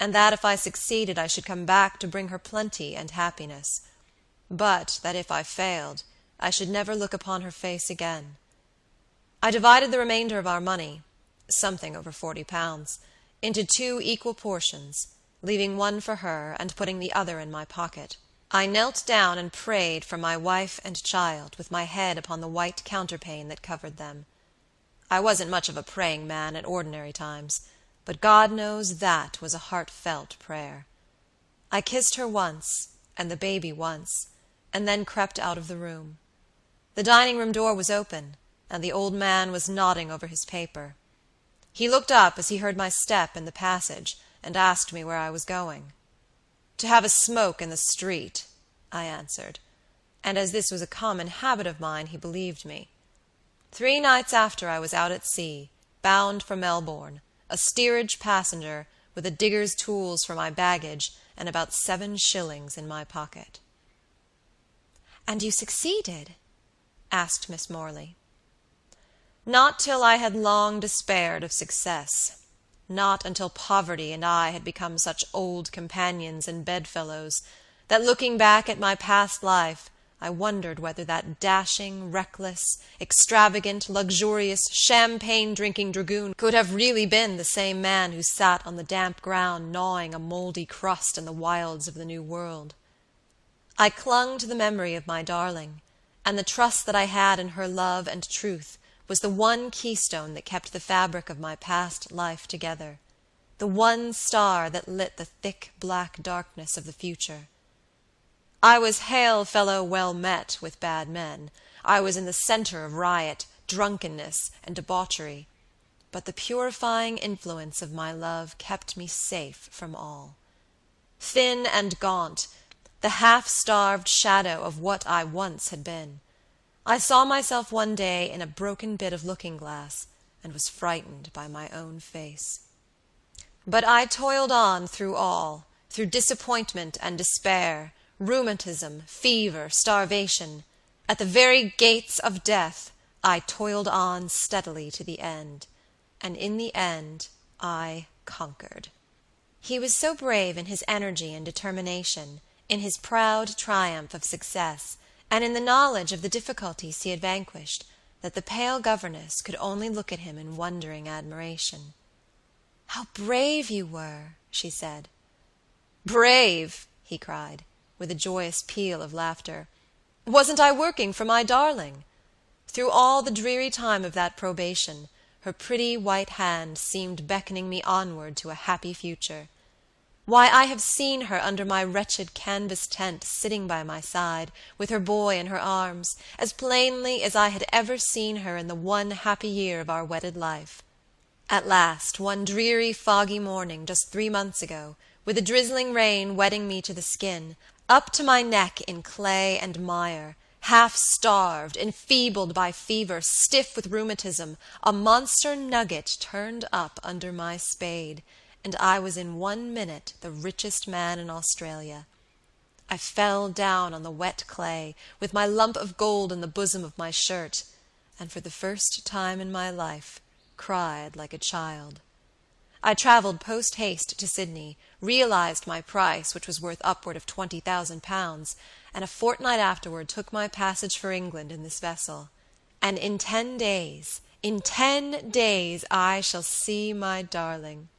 [SPEAKER 2] and that if I succeeded I should come back to bring her plenty and happiness, but that if I failed, I should never look upon her face again. I divided the remainder of our money, something over £40, into 2 equal portions, leaving one for her and putting the other in my pocket. I knelt down and prayed for my wife and child, with my head upon the white counterpane that covered them. I wasn't much of a praying man at ordinary times, but God knows that was a heartfelt prayer. I kissed her once, and the baby once, and then crept out of the room. The dining-room door was open, and the old man was nodding over his paper. He looked up as he heard my step in the passage, and asked me where I was going. "To have a smoke in the street," I answered, and as this was a common habit of mine, he believed me. 3 nights after I was out at sea, bound for Melbourne, a steerage passenger, with a digger's tools for my baggage, and about 7 shillings in my pocket.
[SPEAKER 1] "And you succeeded?" asked Miss Morley.
[SPEAKER 2] Not till I had long despaired of success. Not until poverty and I had become such old companions and bedfellows, that looking back at my past life, I wondered whether that dashing, reckless, extravagant, luxurious, champagne-drinking dragoon could have really been the same man who sat on the damp ground gnawing a mouldy crust in the wilds of the New World. I clung to the memory of my darling, and the trust that I had in her love and truth was the one keystone that kept the fabric of my past life together, the one star that lit the thick black darkness of the future. I was hail fellow well met with bad men. I was in the center of riot, drunkenness, and debauchery, but the purifying influence of my love kept me safe from all. Thin and gaunt, the half-starved shadow of what I once had been, I saw myself one day in a broken bit of looking-glass, and was frightened by my own face. But I toiled on through all, through disappointment and despair, rheumatism, fever, starvation. At the very gates of death, I toiled on steadily to the end, and in the end I conquered.
[SPEAKER 1] He was so brave in his energy and determination, in his proud triumph of success, and in the knowledge of the difficulties he had vanquished, that the pale governess could only look at him in wondering admiration.
[SPEAKER 2] "How brave you were," she said. "Brave!" he cried, with a joyous peal of laughter. "Wasn't I working for my darling? Through all the dreary time of that probation, her pretty white hand seemed beckoning me onward to a happy future. Why, I have seen her under my wretched canvas tent, sitting by my side, with her boy in her arms, as plainly as I had ever seen her in the one happy year of our wedded life. At last, one dreary, foggy morning, just 3 months ago, with a drizzling rain wetting me to the skin, up to my neck in clay and mire, half-starved, enfeebled by fever, stiff with rheumatism, a monster nugget turned up under my spade, and I was in 1 minute the richest man in Australia. I fell down on the wet clay, with my lump of gold in the bosom of my shirt, and for the first time in my life cried like a child. I travelled post-haste to Sydney, realized my price, which was worth upward of £20,000, and a fortnight afterward took my passage for England in this vessel. And in 10 days, I shall see my darling."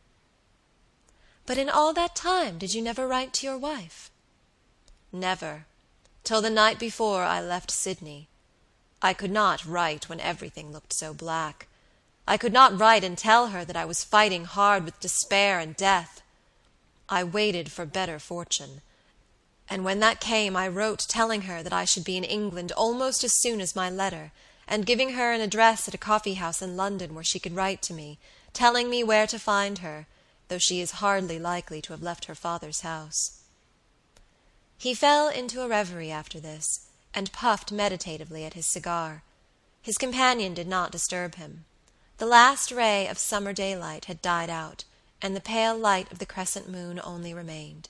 [SPEAKER 2] "But in all that time did you never write to your wife?" "Never, till the night before I left Sydney. I could not write when everything looked so black. I could not write and tell her that I was fighting hard with despair and death. I waited for better fortune, and when that came I wrote telling her that I should be in England almost as soon as my letter, and giving her an address at a coffee-house in London where she could write to me, telling me where to find her, though she is hardly likely to have left her father's house." He fell into a reverie after this, and puffed meditatively at his cigar. His companion did not disturb him. The last ray of summer daylight had died out, and the pale light of the crescent moon only remained.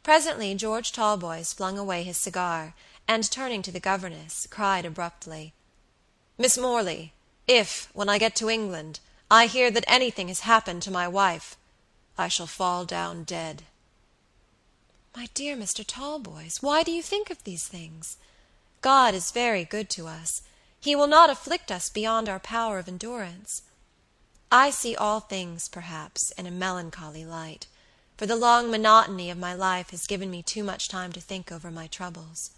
[SPEAKER 2] Presently George Talboys flung away his cigar, and turning to the governess, cried abruptly, "Miss Morley, if, when I get to England, I hear that anything has happened to my wife, I shall fall down dead." "My dear Mr. Talboys, why do you think of these things? God is very good to us. He will not afflict us beyond our power of endurance. I see all things, perhaps, in a melancholy light, for the long monotony of my life has given me too much time to think over my troubles."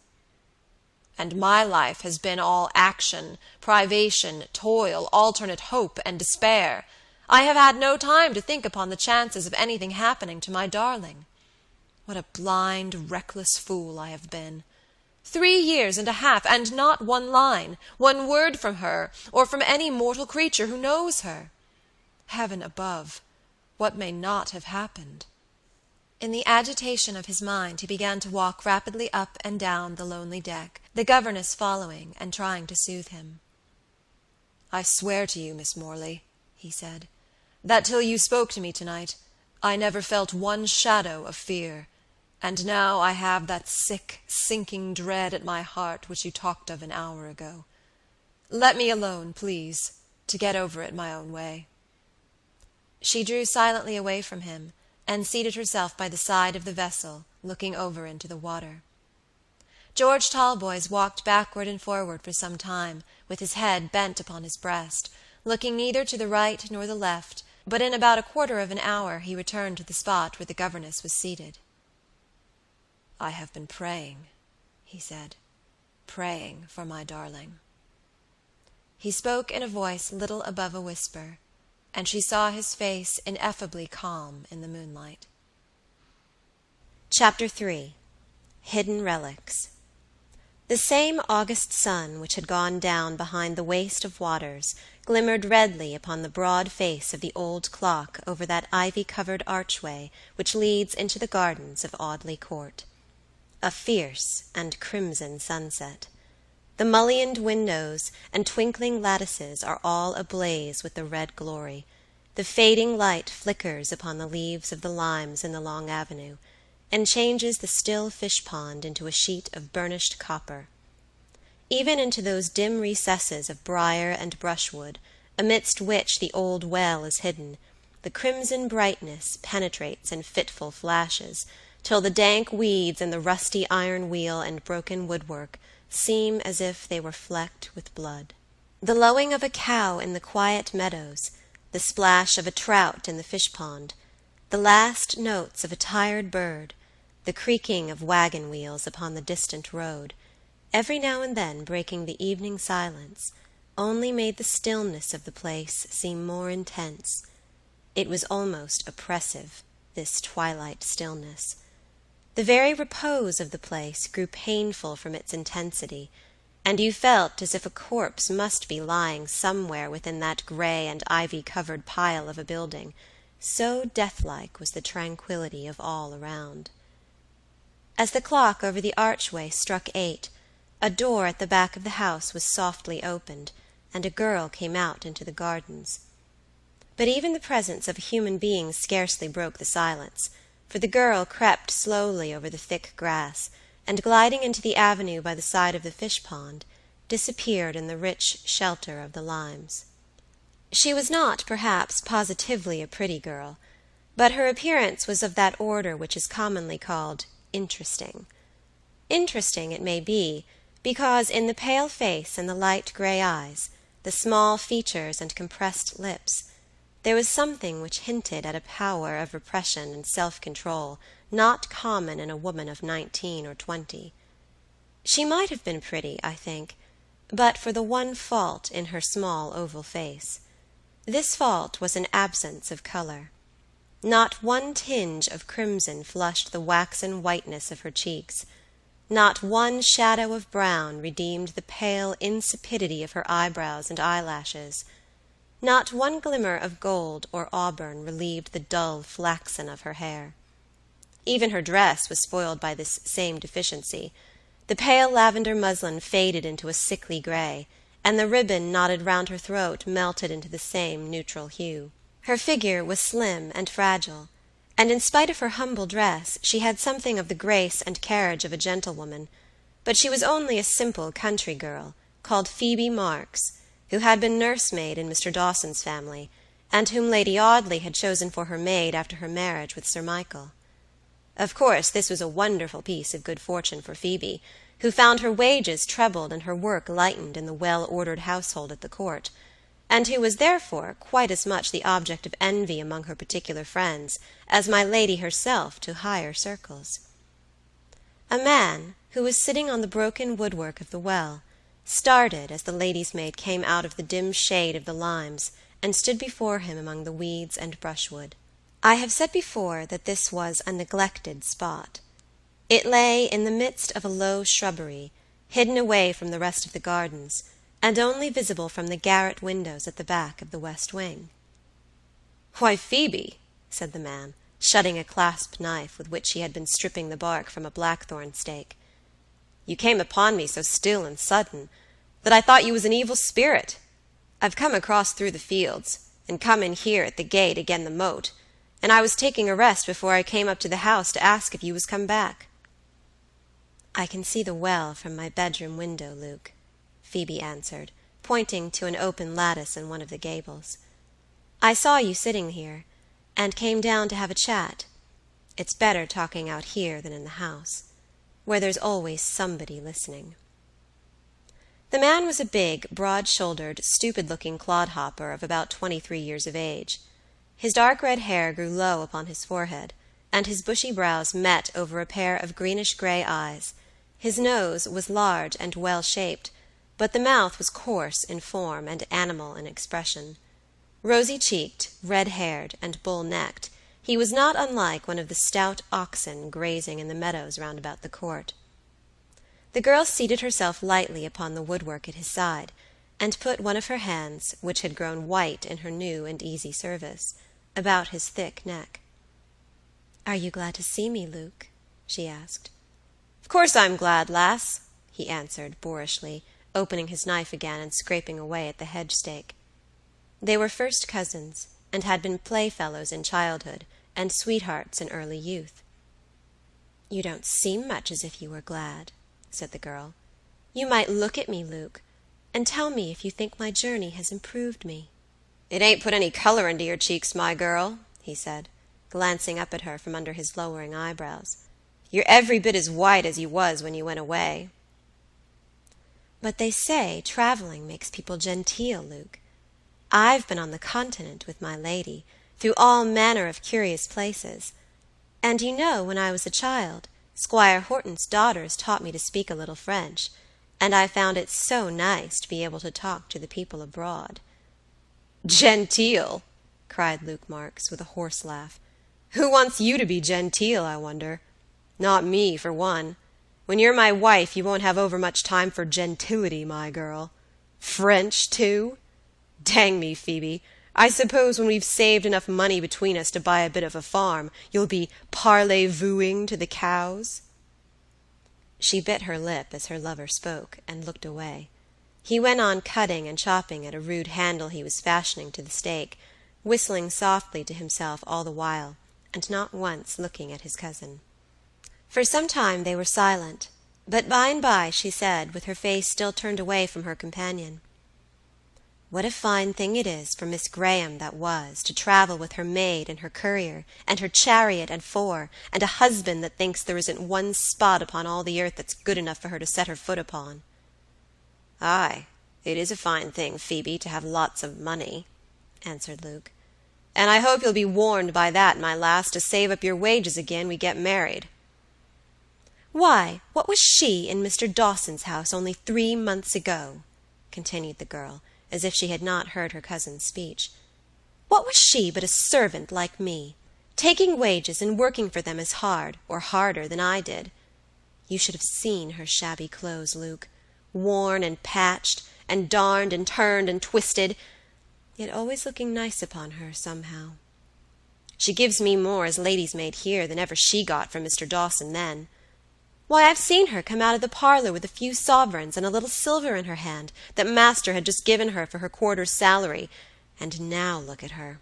[SPEAKER 2] "And my life has been all action, privation, toil, alternate hope, and despair. I have had no time to think upon the chances of anything happening to my darling. What a blind, reckless fool I have been. 3 years and a half, and not one line, one word from her, or from any mortal creature who knows her. Heaven above, what may not have happened?" In the agitation of his mind he began to walk rapidly up and down the lonely deck, the governess following and trying to soothe him. "I swear to you, Miss Morley," he said, "that till you spoke to me tonight, I never felt one shadow of fear, and now I have that sick, sinking dread at my heart which you talked of an hour ago. Let me alone, please, to get over it my own way." She drew silently away from him, and seated herself by the side of the vessel, looking over into the water. George Talboys walked backward and forward for some time, with his head bent upon his breast, looking neither to the right nor the left, but in about a quarter of an hour he returned to the spot where the governess was seated. "I have been praying," he said, "praying for my darling." He spoke in a voice little above a whisper, and she saw his face ineffably calm in the moonlight.
[SPEAKER 1] Chapter 3. Hidden Relics. The same August sun which had gone down behind the waste of waters glimmered redly upon the broad face of the old clock over that ivy-covered archway which leads into the gardens of Audley Court. A fierce and crimson sunset. The mullioned windows and twinkling lattices are all ablaze with the red glory. The fading light flickers upon the leaves of the limes in the long avenue, and changes the still fish-pond into a sheet of burnished copper. Even into those dim recesses of briar and brushwood, amidst which the old well is hidden, the crimson brightness penetrates in fitful flashes, till the dank weeds and the rusty iron wheel and broken woodwork seem as if they were flecked with blood. The lowing of a cow in the quiet meadows, the splash of a trout in the fish-pond, the last notes of a tired bird, the creaking of wagon wheels upon the distant road, every now and then breaking the evening silence, only made the stillness of the place seem more intense. It was almost oppressive, this twilight stillness. The very repose of the place grew painful from its intensity, and you felt as if a corpse must be lying somewhere within that gray and ivy-covered pile of a building, so deathlike was the tranquillity of all around. As the clock over the archway struck 8, a door at the back of the house was softly opened, and a girl came out into the gardens. But even the presence of a human being scarcely broke the silence, for the girl crept slowly over the thick grass, and gliding into the avenue by the side of the fish-pond, disappeared in the rich shelter of the limes. She was not, perhaps, positively a pretty girl, but her appearance was of that order which is commonly called interesting. Interesting, it may be, because in the pale face and the light gray eyes, the small features and compressed lips, there was something which hinted at a power of repression and self-control not common in a woman of 19 or 20. She might have been pretty, I think, but for the one fault in her small oval face. This fault was an absence of color. Not one tinge of crimson flushed the waxen whiteness of her cheeks. Not one shadow of brown redeemed the pale insipidity of her eyebrows and eyelashes. Not one glimmer of gold or auburn relieved the dull flaxen of her hair. Even her dress was spoiled by this same deficiency. The pale lavender muslin faded into a sickly gray, and the ribbon knotted round her throat melted into the same neutral hue. Her figure was slim and fragile, and in spite of her humble dress she had something of the grace and carriage of a gentlewoman, but she was only a simple country girl, called Phoebe Marks, who had been nursemaid in Mr. Dawson's family, and whom Lady Audley had chosen for her maid after her marriage with Sir Michael. Of course, this was a wonderful piece of good fortune for Phoebe, who found her wages trebled and her work lightened in the well-ordered household at the court, and who was therefore quite as much the object of envy among her particular friends as my lady herself to higher circles. A man, who was sitting on the broken woodwork of the well, started as the lady's maid came out of the dim shade of the limes and stood before him among the weeds and brushwood. I have said before that this was a neglected spot. It lay in the midst of a low shrubbery, hidden away from the rest of the gardens, and only visible from the garret windows at the back of the west wing. "Why, Phoebe," said the man, shutting a clasp knife with which he had been stripping the bark from a blackthorn stake, "you came upon me so still and sudden that I thought you was an evil spirit. I've come across through the fields, and come in here at the gate agen the moat, and I was taking a rest before I came up to the house to ask if you was come back." "I can see the well from my bedroom window, Luke," Phoebe answered, pointing to an open lattice in one of the gables. "I saw you sitting here, and came down to have a chat. It's better talking out here than in the house, where there's always somebody listening." The man was a big, broad-shouldered, stupid-looking clodhopper of about 23 years of age. His dark red hair grew low upon his forehead, and his bushy brows met over a pair of greenish-gray eyes. His nose was large and well-shaped, but the mouth was coarse in form and animal in expression. Rosy-cheeked, red-haired, and bull-necked, he was not unlike one of the stout oxen grazing in the meadows round about the court. The girl seated herself lightly upon the woodwork at his side, and put one of her hands, which had grown white in her new and easy service, about his thick neck. "Are you glad to see me, Luke?" she asked. "Of course I'm glad, lass," he answered, boorishly, opening his knife again and scraping away at the hedge-stake. They were first cousins, and had been playfellows in childhood, and sweethearts in early youth. "You don't seem much as if you were glad," said the girl. "You might look at me, Luke, and tell me if you think my journey has improved me." "It ain't put any color into your cheeks, my girl," he said, glancing up at her from under his lowering eyebrows. "You're every bit as white as you was when you went away." "But they say traveling makes people genteel, Luke. I've been on the Continent with my lady, through all manner of curious places. And you know, when I was a child, Squire Horton's daughters taught me to speak a little French, and I found it so nice to be able to talk to the people abroad."
[SPEAKER 2] "Genteel!" cried Luke Marks, with a hoarse laugh. "Who wants you to be genteel, I wonder? Not me, for one. When you're my wife, you won't have overmuch time for gentility, my girl. French, too? Dang me, Phoebe, I suppose when we've saved enough money between us to buy a bit of a farm, you'll be parlez-vooing to the cows?"
[SPEAKER 1] She bit her lip as her lover spoke, and looked away. He went on cutting and chopping at a rude handle he was fashioning to the stake, whistling softly to himself all the while, and not once looking at his cousin. For some time they were silent, but by and by she said, with her face still turned away from her companion, "What a fine thing it is for Miss Graham that was, to travel with her maid and her courier, and her chariot and four, and a husband that thinks there isn't one spot upon all the earth that's good enough for her to set her foot upon."
[SPEAKER 2] "Aye, it is a fine thing, Phoebe, to have lots of money," answered Luke. "And I hope you'll be warned by that, my lass, to save up your wages again we get married."
[SPEAKER 1] "Why, what was she in Mr. Dawson's house only 3 months ago?" continued the girl, as if she had not heard her cousin's speech. "What was she but a servant like me, taking wages and working for them as hard, or harder, than I did? You should have seen her shabby clothes, Luke, worn and patched, and darned and turned and twisted, yet always looking nice upon her, somehow.
[SPEAKER 2] She gives me more as lady's maid here than ever she got from Mr. Dawson then.
[SPEAKER 1] Why, I've seen her come out of the parlor with a few sovereigns and a little silver in her hand that master had just given her for her quarter's salary, and now look at her."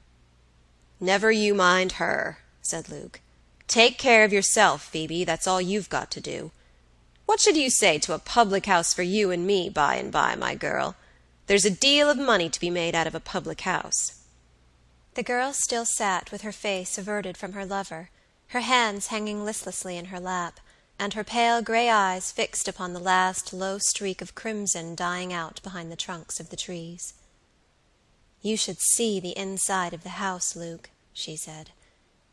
[SPEAKER 2] "Never you mind her," said Luke. "Take care of yourself, Phoebe, that's all you've got to do. What should you say to a public house for you and me by and by, my girl? There's a deal of money to be made out of a public house."
[SPEAKER 1] The girl still sat with her face averted from her lover, her hands hanging listlessly in her lap, and her pale gray eyes fixed upon the last low streak of crimson dying out behind the trunks of the trees. "You should see the inside of the house, Luke," she said.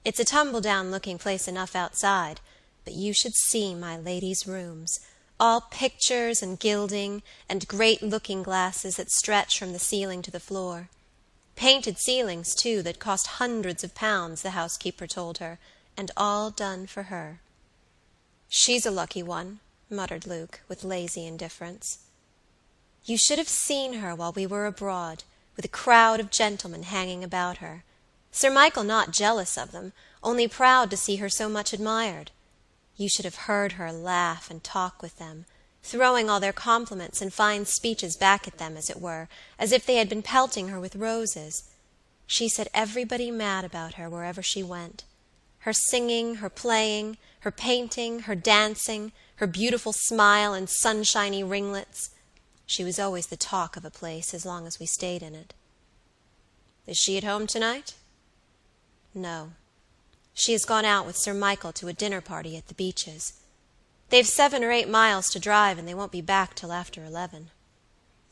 [SPEAKER 1] "It's a tumble-down looking place enough outside, but you should see my lady's rooms, all pictures and gilding, and great looking-glasses that stretch from the ceiling to the floor. Painted ceilings, too, that cost hundreds of pounds, the housekeeper told her, and all done for her." "She's a lucky one," muttered Luke, with lazy indifference. "You should have seen her while we were abroad, with a crowd of gentlemen hanging about her. Sir Michael not jealous of them, only proud to see her so much admired. You should have heard her laugh and talk with them, throwing all their compliments and fine speeches back at them, as it were, as if they had been pelting her with roses. She set everybody mad about her wherever she went. Her singing, her playing, her painting, her dancing, her beautiful smile and sunshiny ringlets. She was always the talk of a place as long as we stayed in it."
[SPEAKER 2] "Is she at home tonight?"
[SPEAKER 1] "No. She has gone out with Sir Michael to a dinner party at the Beeches. They've 7 or 8 miles to drive, and they won't be back till after 11.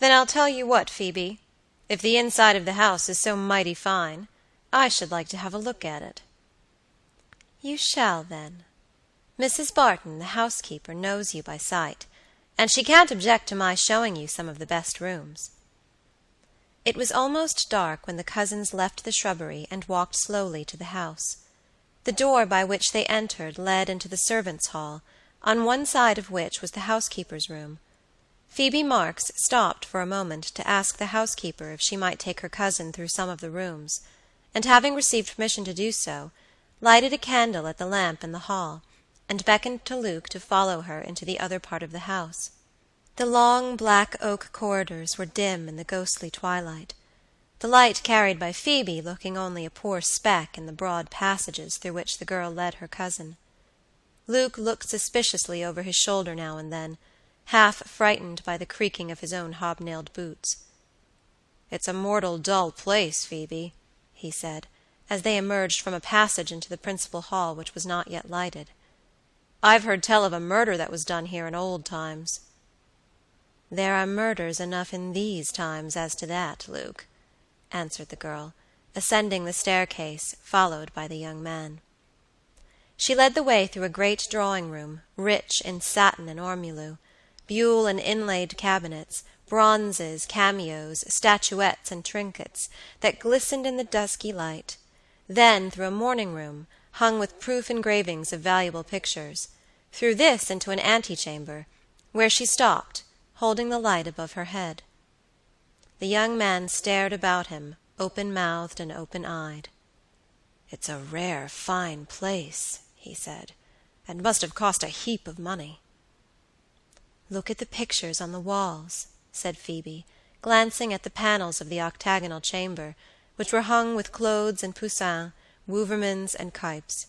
[SPEAKER 2] "Then I'll tell you what, Phoebe. If the inside of the house is so mighty fine, I should like to have a look at it."
[SPEAKER 1] "You shall, then. Mrs. Barton, the housekeeper, knows you by sight, and she can't object to my showing you some of the best rooms." It was almost dark when the cousins left the shrubbery and walked slowly to the house. The door by which they entered led into the servants' hall, on one side of which was the housekeeper's room. Phoebe Marks stopped for a moment to ask the housekeeper if she might take her cousin through some of the rooms, and having received permission to do so, lighted a candle at the lamp in the hall, and beckoned to Luke to follow her into the other part of the house. The long black oak corridors were dim in the ghostly twilight, the light carried by Phoebe looking only a poor speck in the broad passages through which the girl led her cousin. Luke looked suspiciously over his shoulder now and then, half frightened by the creaking of his own hobnailed boots.
[SPEAKER 2] "It's a mortal dull place, Phoebe," he said, as they emerged from a passage into the principal hall which was not yet lighted. "I've heard tell of a murder that was done here in old times."
[SPEAKER 1] "There are murders enough in these times as to that, Luke.
[SPEAKER 2] answered the girl, ascending the staircase, followed by the young man. She led the way through a great drawing-room, rich in satin and ormolu, buhl and inlaid cabinets, bronzes, cameos, statuettes, and trinkets that glistened in the dusky light, then through a morning-room hung with proof engravings of valuable pictures, through this into an antechamber, where she stopped, holding the light above her head. The young man stared about him, open-mouthed and open-eyed. "It's a rare, fine place," he said, "and must have cost a heap of money." "Look at the pictures on the walls," said Phoebe, glancing at the panels of the octagonal chamber, which were hung with Claudes and Poussins, Wouvermans and Cuyps.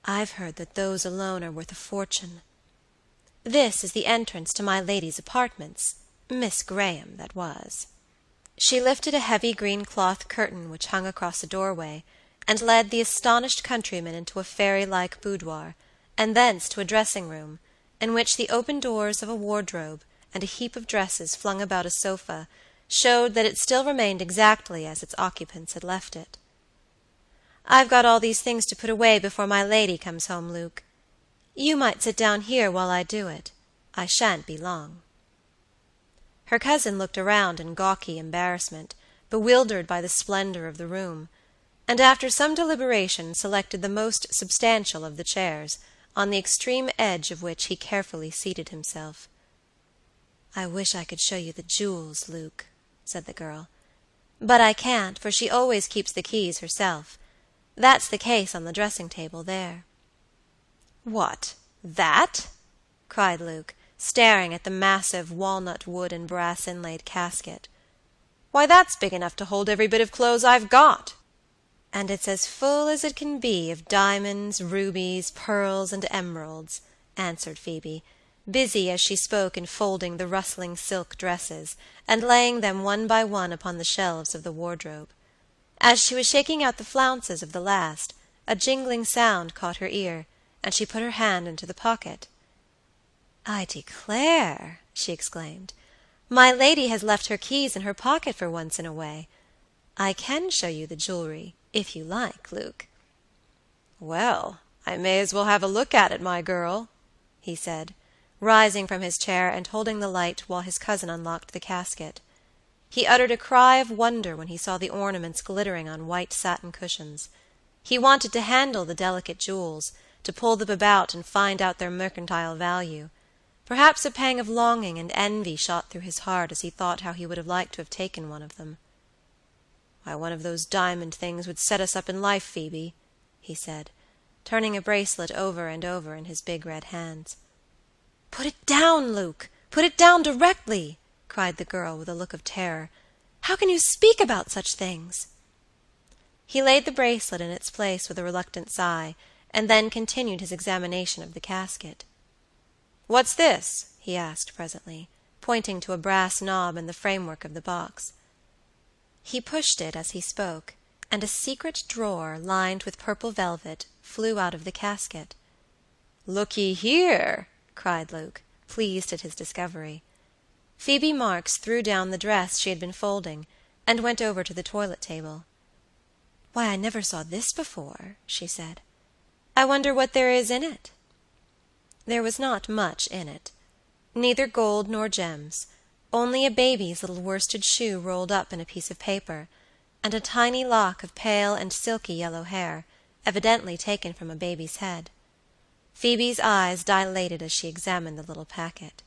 [SPEAKER 2] "I've heard that those alone are worth a fortune. This is the entrance to my lady's apartments, Miss Graham, that was." She lifted a heavy green cloth curtain which hung across a doorway, and led the astonished countryman into a fairy-like boudoir, and thence to a dressing-room, in which the open doors of a wardrobe and a heap of dresses flung about a sofa showed that it still remained exactly as its occupants had left it. "I've got all these things to put away before my lady comes home, Luke. You might sit down here while I do it. I shan't be long." Her cousin looked around in gawky embarrassment, bewildered by the splendor of the room, and after some deliberation selected the most substantial of the chairs, on the extreme edge of which he carefully seated himself. "I wish I could show you the jewels, Luke," said the girl, "but I can't, for she always keeps the keys herself. That's the case on the dressing-table there." "What, that?" cried Luke, staring at the massive walnut wood and brass inlaid casket. "Why, that's big enough to hold every bit of clothes I've got." "And it's as full as it can be of diamonds, rubies, pearls, and emeralds," answered Phoebe, busy as she spoke in folding the rustling silk dresses, and laying them one by one upon the shelves of the wardrobe. As she was shaking out the flounces of the last, a jingling sound caught her ear, and she put her hand into the pocket. "I declare," she exclaimed, "my lady has left her keys in her pocket for once in a way. I can show you the jewelry, if you like, Luke." "Well, I may as well have a look at it, my girl," he said, rising from his chair and holding the light while his cousin unlocked the casket. He uttered a cry of wonder when he saw the ornaments glittering on white satin cushions. He wanted to handle the delicate jewels, to pull them about and find out their mercantile value. Perhaps a pang of longing and envy shot through his heart as he thought how he would have liked to have taken one of them. "Why, one of those diamond things would set us up in life, Phoebe," he said, turning a bracelet over and over in his big red hands. "Put it down, Luke! Put it down directly!" cried the girl with a look of terror. "How can you speak about such things?" He laid the bracelet in its place with a reluctant sigh, and then continued his examination of the casket. "What's this?" he asked presently, pointing to a brass knob in the framework of the box. He pushed it as he spoke, and a secret drawer lined with purple velvet flew out of the casket. "Look ye here!" cried Luke, pleased at his discovery. Phoebe Marks threw down the dress she had been folding, and went over to the toilet table. "Why, I never saw this before," she said. "I wonder what there is in it." There was not much in it. Neither gold nor gems, only a baby's little worsted shoe rolled up in a piece of paper, and a tiny lock of pale and silky yellow hair, evidently taken from a baby's head. Phoebe's eyes dilated as she examined the little packet.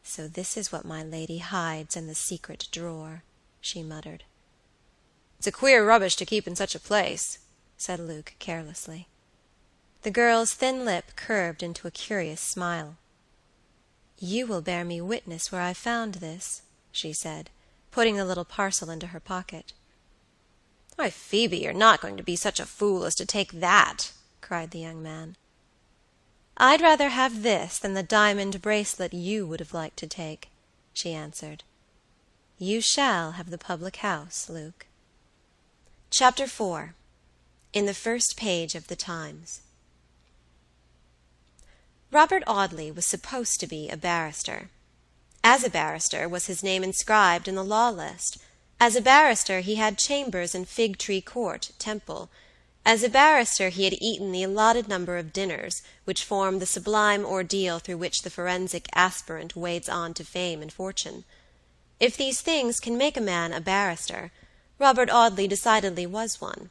[SPEAKER 2] "So this is what my lady hides in the secret drawer," she muttered. "It's a queer rubbish to keep in such a place," said Luke carelessly. The girl's thin lip curved into a curious smile. "You will bear me witness where I found this," she said, putting the little parcel into her pocket. "Why, Phoebe, you're not going to be such a fool as to take that," cried the young man. "I'd rather have this than the diamond bracelet you would have liked to take," she answered. "You shall have the public house, Luke." Chapter 4. In the first page of the Times. Robert Audley was supposed to be a barrister. As a barrister was his name inscribed in the law list, As a barrister he had chambers in Fig Tree Court, Temple. As a barrister he had eaten the allotted number of dinners, which form the sublime ordeal through which the forensic aspirant wades on to fame and fortune. If these things can make a man a barrister, Robert Audley decidedly was one.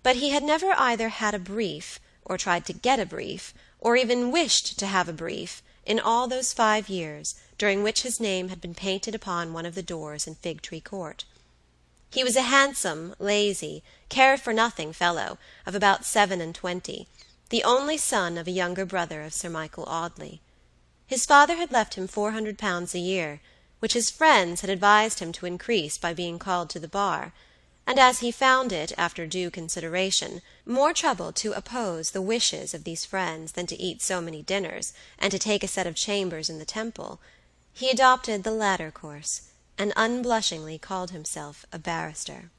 [SPEAKER 2] But he had never either had a brief, or tried to get a brief, or even wished to have a brief, in all those 5 years, during which his name had been painted upon one of the doors in Fig Tree Court. He was a handsome, lazy, care-for-nothing fellow, of about 27, the only son of a younger brother of Sir Michael Audley. His father had left him £400 a year, which his friends had advised him to increase by being called to the bar, and as he found it, after due consideration, more trouble to oppose the wishes of these friends than to eat so many dinners, and to take a set of chambers in the Temple, he adopted the latter course, and unblushingly called himself a barrister.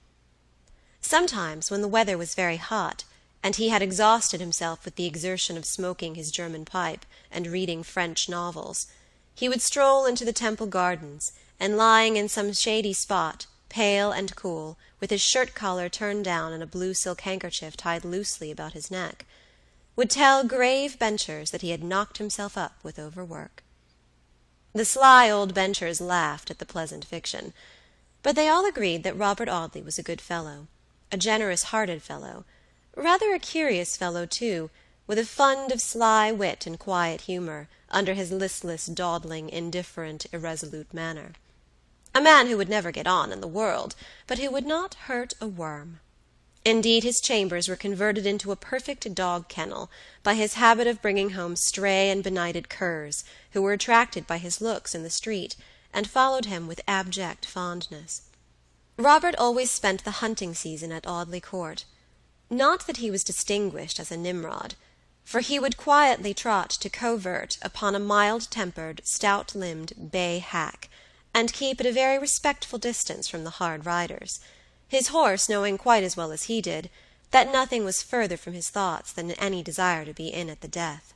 [SPEAKER 2] Sometimes, when the weather was very hot, and he had exhausted himself with the exertion of smoking his German pipe and reading French novels, he would stroll into the Temple Gardens, and lying in some shady spot, pale and cool, with his shirt-collar turned down and a blue silk handkerchief tied loosely about his neck, would tell grave benchers that he had knocked himself up with overwork. The sly old benchers laughed at the pleasant fiction, but they all agreed that Robert Audley was a good fellow, a generous-hearted fellow, rather a curious fellow, too, with a fund of sly wit and quiet humor under his listless, dawdling, indifferent, irresolute manner. A man who would never get on in the world, but who would not hurt a worm. Indeed, his chambers were converted into a perfect dog-kennel by his habit of bringing home stray and benighted curs, who were attracted by his looks in the street, and followed him with abject fondness. Robert always spent the hunting season at Audley Court. Not that he was distinguished as a Nimrod, for he would quietly trot to covert upon a mild-tempered, stout-limbed bay hack, and keep at a very respectful distance from the hard riders, his horse knowing quite as well as he did that nothing was further from his thoughts than any desire to be in at the death.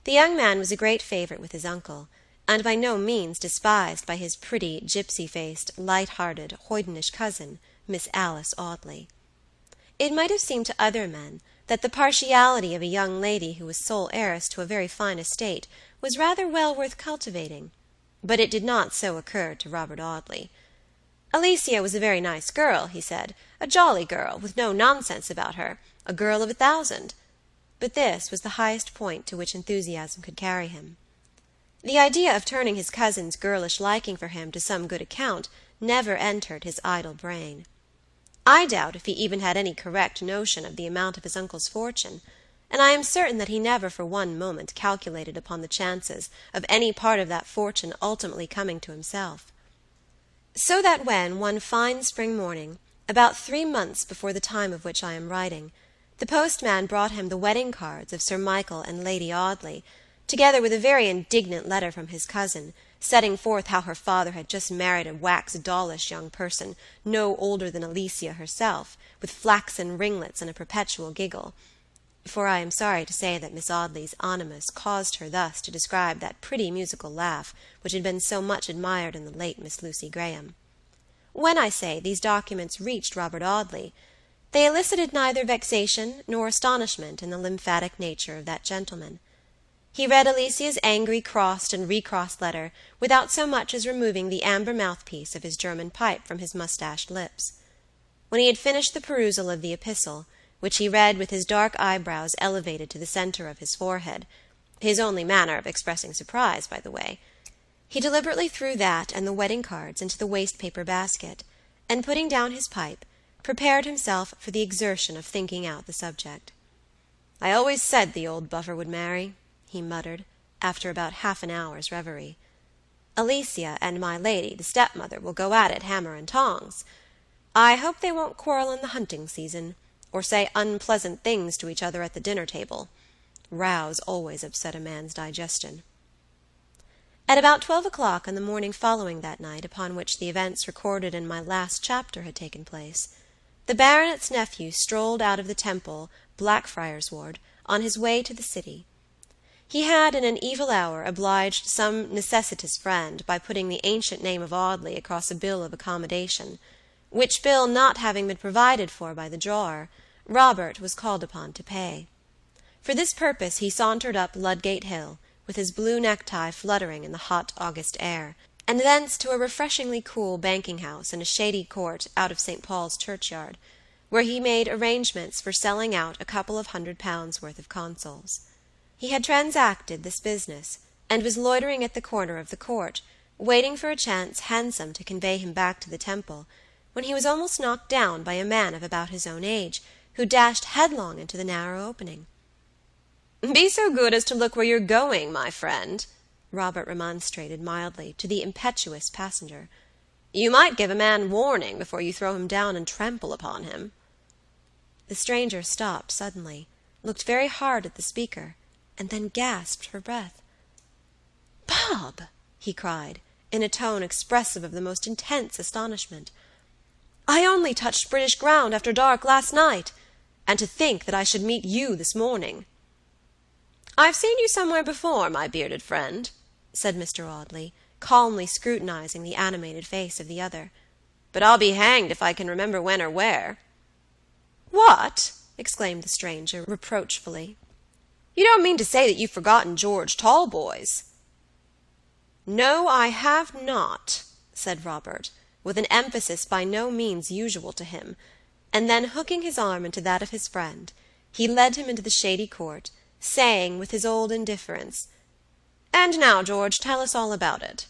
[SPEAKER 2] The young man was a great favorite with his uncle, and by no means despised by his pretty, gypsy-faced, light-hearted, hoydenish cousin, Miss Alice Audley. It might have seemed to other men that the partiality of a young lady who was sole heiress to a very fine estate was rather well worth cultivating, but it did not so occur to Robert Audley. Alicia was a very nice girl, he said, a jolly girl, with no nonsense about her, a girl of 1,000. But this was the highest point to which enthusiasm could carry him. The idea of turning his cousin's girlish liking for him to some good account never entered his idle brain. I doubt if he even had any correct notion of the amount of his uncle's fortune, and I am certain that he never for one moment calculated upon the chances of any part of that fortune ultimately coming to himself. So that when, one fine spring morning, about 3 months before the time of which I am writing, the postman brought him the wedding cards of Sir Michael and Lady Audley, together with a very indignant letter from his cousin, setting forth how her father had just married a wax-dollish young person, no older than Alicia herself, with flaxen ringlets and a perpetual giggle, for I am sorry to say that Miss Audley's animus caused her thus to describe that pretty musical laugh which had been so much admired in the late Miss Lucy Graham. When, I say, these documents reached Robert Audley, they elicited neither vexation nor astonishment in the lymphatic nature of that gentleman. He read Alicia's angry crossed and recrossed letter without so much as removing the amber mouthpiece of his German pipe from his mustached lips. When he had finished the perusal of the epistle, which he read with his dark eyebrows elevated to the center of his forehead, his only manner of expressing surprise, by the way, he deliberately threw that and the wedding cards into the waste-paper basket, and putting down his pipe, prepared himself for the exertion of thinking out the subject. "I always said the old buffer would marry," he muttered, after about half an hour's reverie. "Alicia and my lady, the stepmother, will go at it hammer and tongs. I hope they won't quarrel in the hunting season, or say unpleasant things to each other at the dinner-table. Rows always upset a man's digestion." At about 12 o'clock on the morning following that night upon which the events recorded in my last chapter had taken place, the baronet's nephew strolled out of the Temple, Blackfriars Ward, on his way to the city. He had in an evil hour obliged some necessitous friend by putting the ancient name of Audley across a bill of accommodation, which bill not having been provided for by the drawer, Robert was called upon to pay. For this purpose he sauntered up Ludgate Hill, with his blue necktie fluttering in the hot August air, and thence to a refreshingly cool banking-house in a shady court out of St. Paul's churchyard, where he made arrangements for selling out a couple of £100 worth of consols. He had transacted this business, and was loitering at the corner of the court, waiting for a chance hansom to convey him back to the Temple, when he was almost knocked down by a man of about his own age, who dashed headlong into the narrow opening. "Be so good as to look where you're going, my friend," Robert remonstrated mildly to the impetuous passenger. "You might give a man warning before you throw him down and trample upon him." The stranger stopped suddenly, looked very hard at the speaker, and then gasped for breath. "Bob!" he cried, in a tone expressive of the most intense astonishment. "I only touched British ground after dark last night, and to think that I should meet you this morning." "I've seen you somewhere before, my bearded friend," said Mr. Audley, calmly scrutinizing the animated face of the other, "but I'll be hanged if I can remember when or where." "What!" exclaimed the stranger, reproachfully. "You don't mean to say that you've forgotten George Talboys?" "No, I have not," said Robert, with an emphasis by no means usual to him, and then hooking his arm into that of his friend, he led him into the shady court, saying with his old indifference, "And now, George, tell us all about it."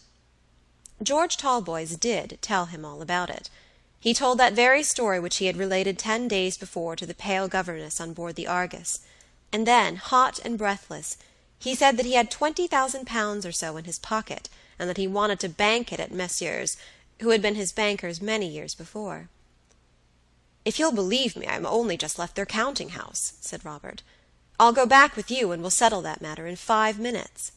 [SPEAKER 2] George Talboys did tell him all about it. He told that very story which he had related 10 days before to the pale governess on board the Argus, and then, hot and breathless, he said that he had £20,000 or so in his pocket, and that he wanted to bank it at Messrs., who had been his bankers many years before. "If you'll believe me, I'm only just left their counting-house," said Robert. "I'll go back with you, and we'll settle that matter in 5 minutes."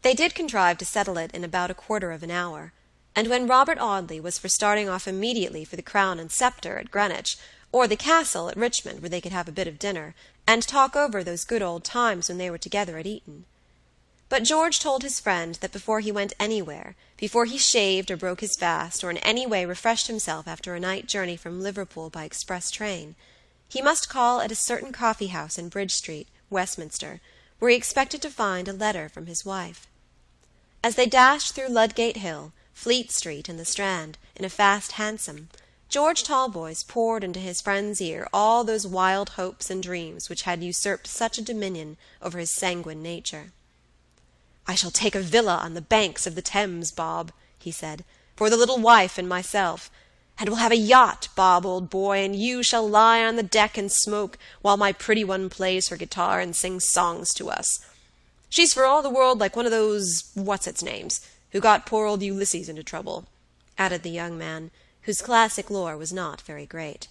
[SPEAKER 2] They did contrive to settle it in about a quarter of an hour, and when Robert Audley was for starting off immediately for the Crown and Sceptre at Greenwich, or the Castle at Richmond, where they could have a bit of dinner, and talk over those good old times when they were together at Eton. But George told his friend that before he went anywhere, before he shaved or broke his fast, or in any way refreshed himself after a night journey from Liverpool by express train, he must call at a certain coffee-house in Bridge Street, Westminster, where he expected to find a letter from his wife. As they dashed through Ludgate Hill, Fleet Street, and the Strand, in a fast hansom, George Talboys poured into his friend's ear all those wild hopes and dreams which had usurped such a dominion over his sanguine nature. "I shall take a villa on the banks of the Thames, Bob," he said, "for the little wife and myself, and we'll have a yacht, Bob, old boy, and you shall lie on the deck and smoke, while my pretty one plays her guitar and sings songs to us. She's for all the world like one of those what's-its-names, who got poor old Ulysses into trouble," added the young man, whose classic lore was not very great.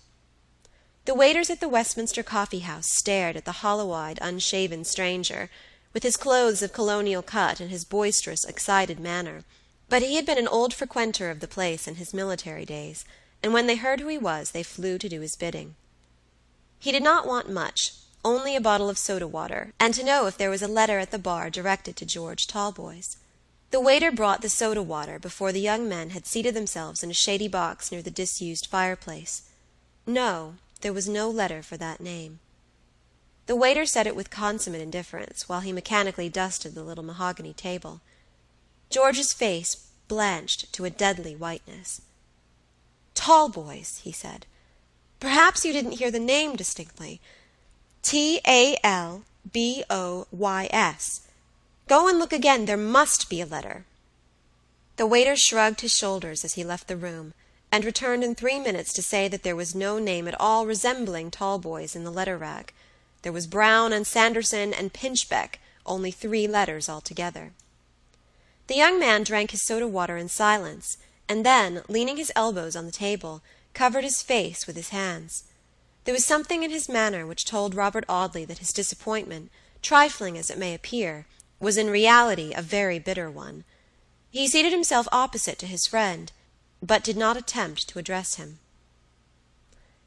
[SPEAKER 2] The waiters at the Westminster coffee-house stared at the hollow-eyed, unshaven stranger, with his clothes of colonial cut and his boisterous, excited manner, but he had been an old frequenter of the place in his military days, and when they heard who he was, they flew to do his bidding. He did not want much, only a bottle of soda-water, and to know if there was a letter at the bar directed to George Talboys. The waiter brought the soda-water before the young men had seated themselves in a shady box near the disused fireplace. No, there was no letter for that name. The waiter said it with consummate indifference, while he mechanically dusted the little mahogany table. George's face blanched to a deadly whiteness. "Talboys," he said. "Perhaps you didn't hear the name distinctly. Talboys. Go and look again. There must be a letter." The waiter shrugged his shoulders as he left the room, and returned in 3 minutes to say that there was no name at all resembling Talboys in the letter-rack. There was Brown and Sanderson and Pinchbeck, only 3 letters altogether. The young man drank his soda-water in silence, and then, leaning his elbows on the table, covered his face with his hands. There was something in his manner which told Robert Audley that his disappointment, trifling as it may appear, was in reality a very bitter one. He seated himself opposite to his friend, but did not attempt to address him.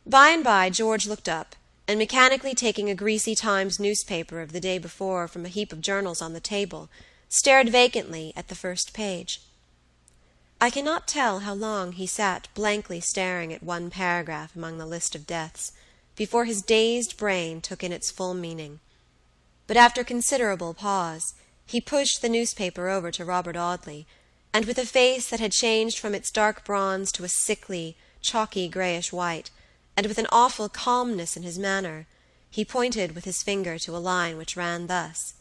[SPEAKER 2] By and by George looked up, and mechanically taking a greasy Times newspaper of the day before from a heap of journals on the table, stared vacantly at the first page. I cannot tell how long he sat blankly staring at one paragraph among the list of deaths, before his dazed brain took in its full meaning. But after considerable pause, he pushed the newspaper over to Robert Audley, and with a face that had changed from its dark bronze to a sickly, chalky grayish white, and with an awful calmness in his manner, he pointed with his finger to a line which ran thus: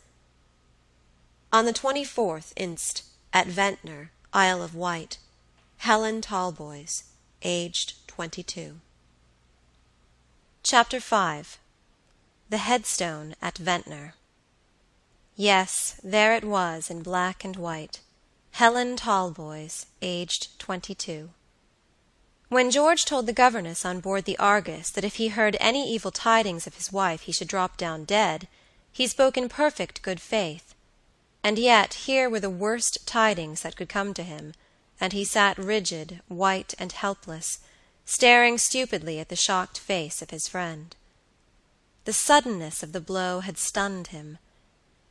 [SPEAKER 2] On the 24th inst., at Ventnor, Isle of Wight, Helen Talboys, aged 22. Chapter 5. The Headstone at Ventnor. Yes, there it was in black and white. Helen Talboys, aged 22. When George told the governess on board the Argus that if he heard any evil tidings of his wife he should drop down dead, he spoke in perfect good faith. And yet here were the worst tidings that could come to him, and he sat rigid, white, and helpless, staring stupidly at the shocked face of his friend. The suddenness of the blow had stunned him.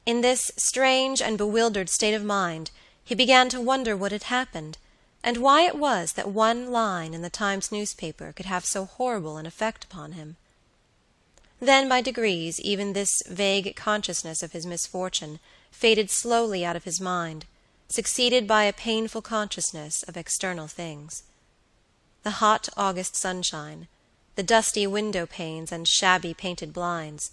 [SPEAKER 2] In this strange and bewildered state of mind, he began to wonder what had happened, and why it was that one line in the Times newspaper could have so horrible an effect upon him. Then by degrees even this vague consciousness of his misfortune faded slowly out of his mind, succeeded by a painful consciousness of external things. The hot August sunshine, the dusty window panes and shabby painted blinds,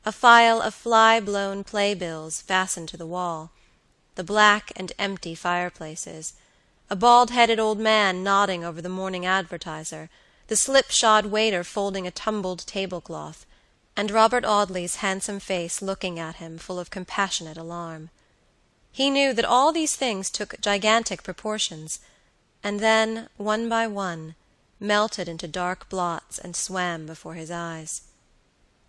[SPEAKER 2] a file of fly-blown playbills fastened to the wall, the black and empty fireplaces, a bald-headed old man nodding over the Morning Advertiser, the slipshod waiter folding a tumbled tablecloth, and Robert Audley's handsome face looking at him full of compassionate alarm. He knew that all these things took gigantic proportions, and then, one by one, melted into dark blots and swam before his eyes.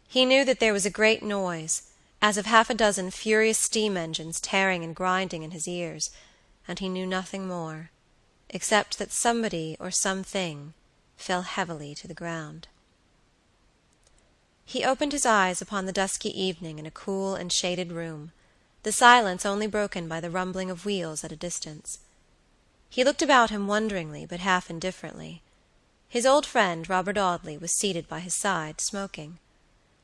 [SPEAKER 2] He knew that there was a great noise, as of half a dozen furious steam engines tearing and grinding in his ears, and he knew nothing more, except that somebody or something fell heavily to the ground. He opened his eyes upon the dusky evening in a cool and shaded room, the silence only broken by the rumbling of wheels at a distance. He looked about him wonderingly but half indifferently. His old friend Robert Audley was seated by his side, smoking.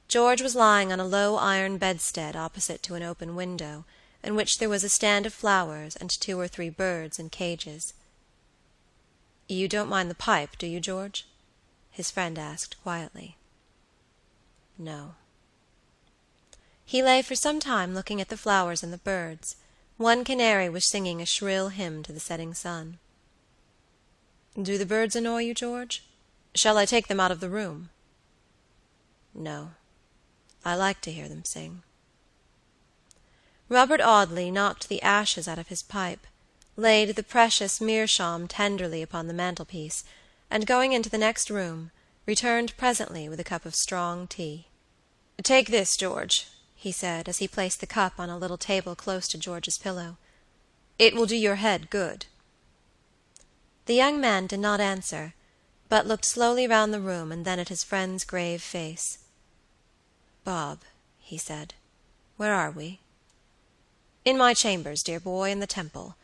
[SPEAKER 2] George was lying on a low iron bedstead opposite to an open window, in which there was a stand of flowers and 2 or 3 birds in cages. "You don't mind the pipe, do you, George?" his friend asked quietly. "No." He lay for some time looking at the flowers and the birds. One canary was singing a shrill hymn to the setting sun. "Do the birds annoy you, George? Shall I take them out of the room?" "No. I like to hear them sing." Robert Audley knocked the ashes out of his pipe, laid the precious meerschaum tenderly upon the mantelpiece, and going into the next room, returned presently with a cup of strong tea. "Take this, George," he said, as he placed the cup on a little table close to George's pillow. "It will do your head good." The young man did not answer, but looked slowly round the room and then at his friend's grave face. "Bob," he said, "where are we?" "In my chambers, dear boy, in the Temple.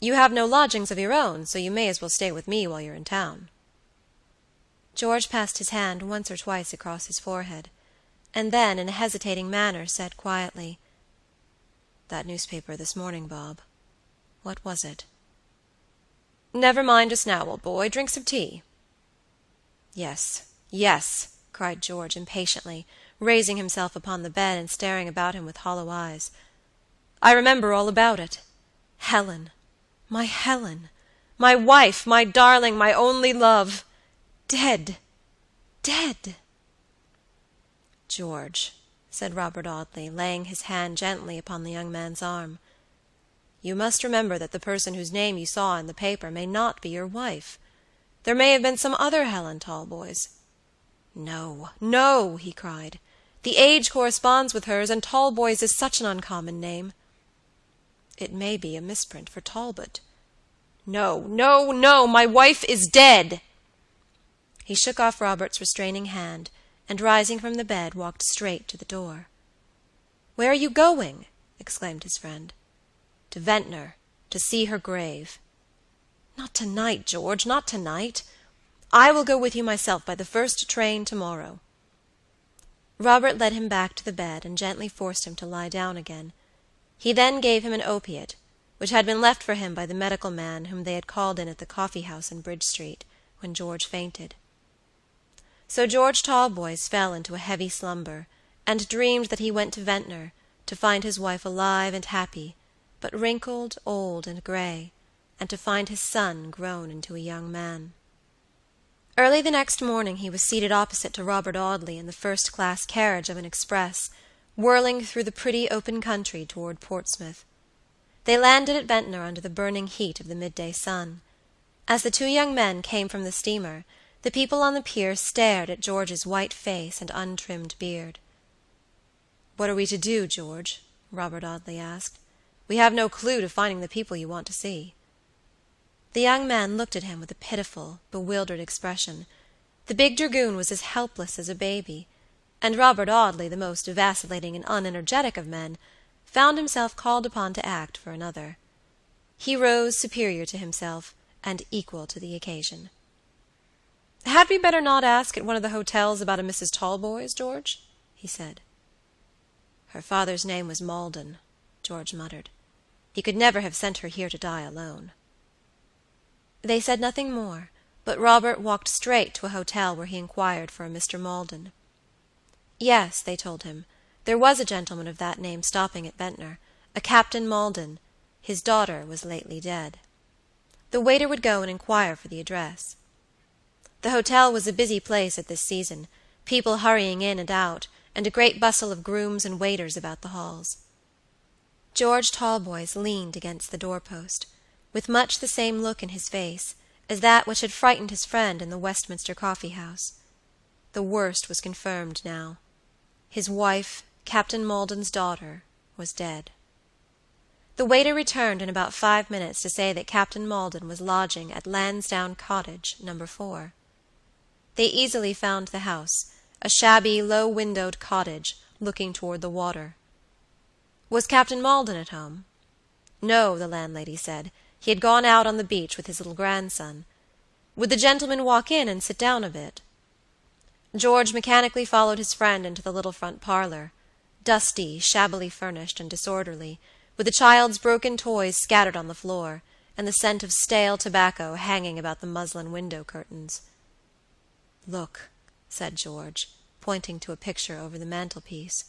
[SPEAKER 2] You have no lodgings of your own, so you may as well stay with me while you're in town." George passed his hand once or twice across his forehead, and then, in a hesitating manner, said quietly, "That newspaper this morning, Bob. What was it?" "Never mind just now, old boy. Drink some tea." "Yes, yes," cried George impatiently, raising himself upon the bed and staring about him with hollow eyes. "I remember all about it. Helen, my wife, my darling, my only love, dead, dead." "George," said Robert Audley, laying his hand gently upon the young man's arm, "you must remember that the person whose name you saw in the paper may not be your wife. There may have been some other Helen Talboys." "No, no," he cried. "The age corresponds with hers, and Talboys is such an uncommon name." "It may be a misprint for Talbot." "No, no, no, my wife is dead." He shook off Robert's restraining hand, and rising from the bed walked straight to the door. "Where are you going?" exclaimed his friend. "To Ventnor, to see her grave." "Not tonight, George, not tonight. I will go with you myself by the first train tomorrow." Robert led him back to the bed and gently forced him to lie down again. He then gave him an opiate, which had been left for him by the medical man whom they had called in at the coffee-house in Bridge Street, when George fainted. So George Talboys fell into a heavy slumber, and dreamed that he went to Ventnor, to find his wife alive and happy, but wrinkled, old, and gray, and to find his son grown into a young man. Early the next morning he was seated opposite to Robert Audley in the first-class carriage of an express, whirling through the pretty open country toward Portsmouth. They landed at Ventnor under the burning heat of the midday sun. As the two young men came from the steamer, the people on the pier stared at George's white face and untrimmed beard. "What are we to do, George?" Robert Audley asked. "We have no clue to finding the people you want to see." The young man looked at him with a pitiful, bewildered expression. The big dragoon was as helpless as a baby, and Robert Audley, the most vacillating and unenergetic of men, found himself called upon to act for another. He rose superior to himself, and equal to the occasion. "Had we better not ask at one of the hotels about a Mrs. Talboys, George?" he said. "Her father's name was Maldon," George muttered. "He could never have sent her here to die alone." They said nothing more, but Robert walked straight to a hotel where he inquired for a Mr. Maldon. Yes, they told him, there was a gentleman of that name stopping at Ventnor, a Captain Maldon. His daughter was lately dead. The waiter would go and inquire for the address. The hotel was a busy place at this season, people hurrying in and out, and a great bustle of grooms and waiters about the halls. George Talboys leaned against the door-post, with much the same look in his face as that which had frightened his friend in the Westminster coffee-house. The worst was confirmed now. His wife, Captain Maldon's daughter, was dead. The waiter returned in about 5 minutes to say that Captain Maldon was lodging at Lansdowne Cottage, No. 4. They easily found the house, a shabby, low-windowed cottage, looking toward the water. Was Captain Maldon at home? No, the landlady said. He had gone out on the beach with his little grandson. Would the gentleman walk in and sit down a bit? George mechanically followed his friend into the little front parlor, dusty, shabbily furnished, and disorderly, with the child's broken toys scattered on the floor, and the scent of stale tobacco hanging about the muslin window curtains. "Look," said George, pointing to a picture over the mantelpiece.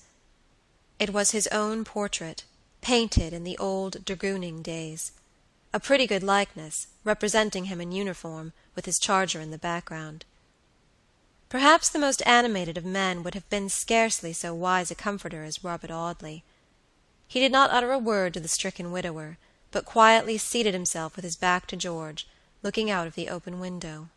[SPEAKER 2] It was his own portrait, painted in the old dragooning days. A pretty good likeness, representing him in uniform, with his charger in the background. Perhaps the most animated of men would have been scarcely so wise a comforter as Robert Audley. He did not utter a word to the stricken widower, but quietly seated himself with his back to George, looking out of the open window.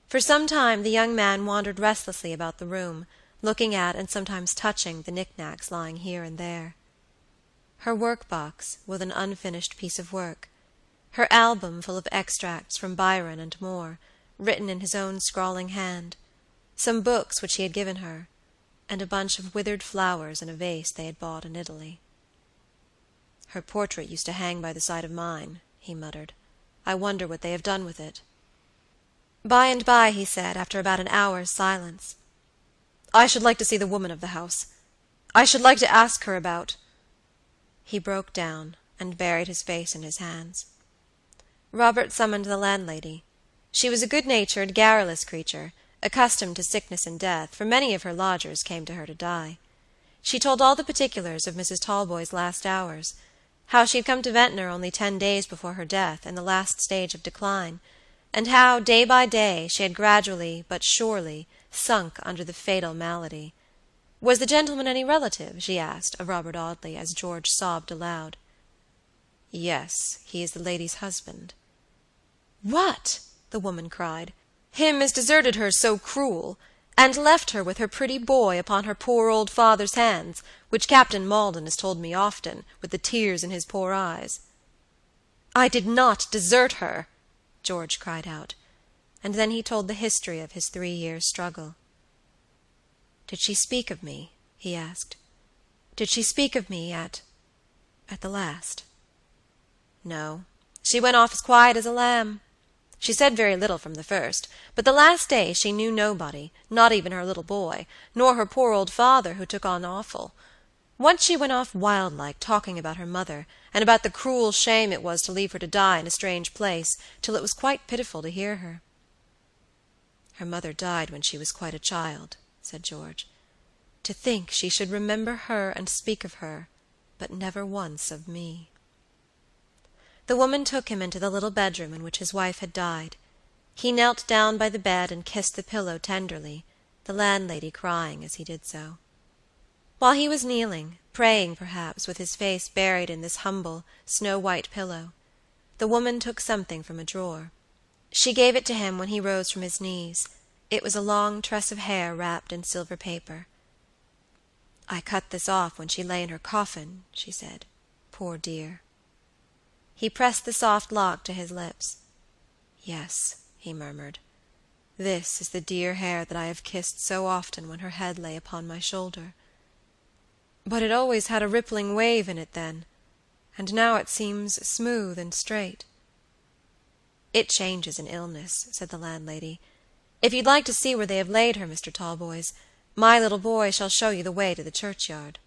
[SPEAKER 2] For some time the young man wandered restlessly about the room, looking at and sometimes touching the knick-knacks lying here and there. Her work-box, with an unfinished piece of work, her album full of extracts from Byron and Moore, written in his own scrawling hand, some books which he had given her, and a bunch of withered flowers in a vase they had bought in Italy. "Her portrait used to hang by the side of mine," he muttered. "I wonder what they have done with it." By and by he said, after about an hour's silence, "I should like to see the woman of the house. I should like to ask her about—" He broke down, and buried his face in his hands. Robert summoned the landlady. She was a good-natured, garrulous creature, accustomed to sickness and death, for many of her lodgers came to her to die. She told all the particulars of Mrs. Talboys' last hours, how she had come to Ventnor only 10 days before her death, in the last stage of decline, and how, day by day, she had gradually but surely sunk under the fatal malady. Was the gentleman any relative, she asked of Robert Audley, as George sobbed aloud. "Yes, he is the lady's husband." "What!" the woman cried. "Him as deserted her so cruel, and left her with her pretty boy upon her poor old father's hands, which Captain Maldon has told me often, with the tears in his poor eyes." "I did not desert her," George cried out, and then he told the history of his 3 years' struggle. Did she speak of me?" he asked. "Did she speak of me at the last?" "No. She went off as quiet as a lamb. She said very little from the first, but the last day she knew nobody, not even her little boy, nor her poor old father, who took on awful. Once she went off wild-like, talking about her mother, and about the cruel shame it was to leave her to die in a strange place, till it was quite pitiful to hear her." "Her mother died when she was quite a child," said George. "To think she should remember her and speak of her, but never once of me." The woman took him into the little bedroom in which his wife had died. He knelt down by the bed and kissed the pillow tenderly, the landlady crying as he did so. While he was kneeling, praying perhaps, with his face buried in this humble, snow-white pillow, the woman took something from a drawer. She gave it to him when he rose from his knees. It was a long tress of hair wrapped in silver paper. "I cut this off when she lay in her coffin," she said. "Poor dear." He pressed the soft lock to his lips. "Yes," he murmured, "this is the dear hair that I have kissed so often when her head lay upon my shoulder. But it always had a rippling wave in it then, and now it seems smooth and straight." "It changes in illness," said the landlady. "If you'd like to see where they have laid her, Mr. Talboys, my little boy shall show you the way to the churchyard."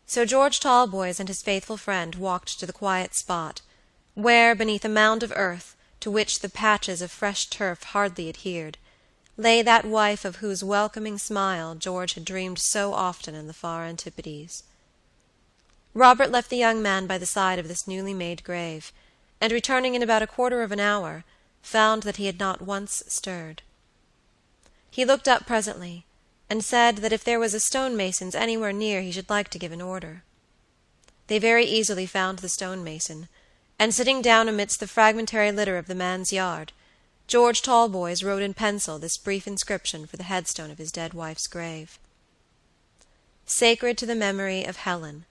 [SPEAKER 2] So George Talboys and his faithful friend walked to the quiet spot, where, beneath a mound of earth, to which the patches of fresh turf hardly adhered, lay that wife of whose welcoming smile George had dreamed so often in the far antipodes. Robert left the young man by the side of this newly made grave, and returning in about a quarter of an hour, found that he had not once stirred. He looked up presently, and said that if there was a stonemason's anywhere near he should like to give an order. They very easily found the stonemason, and sitting down amidst the fragmentary litter of the man's yard, George Talboys wrote in pencil this brief inscription for the headstone of his dead wife's grave: "Sacred to the memory of Helen,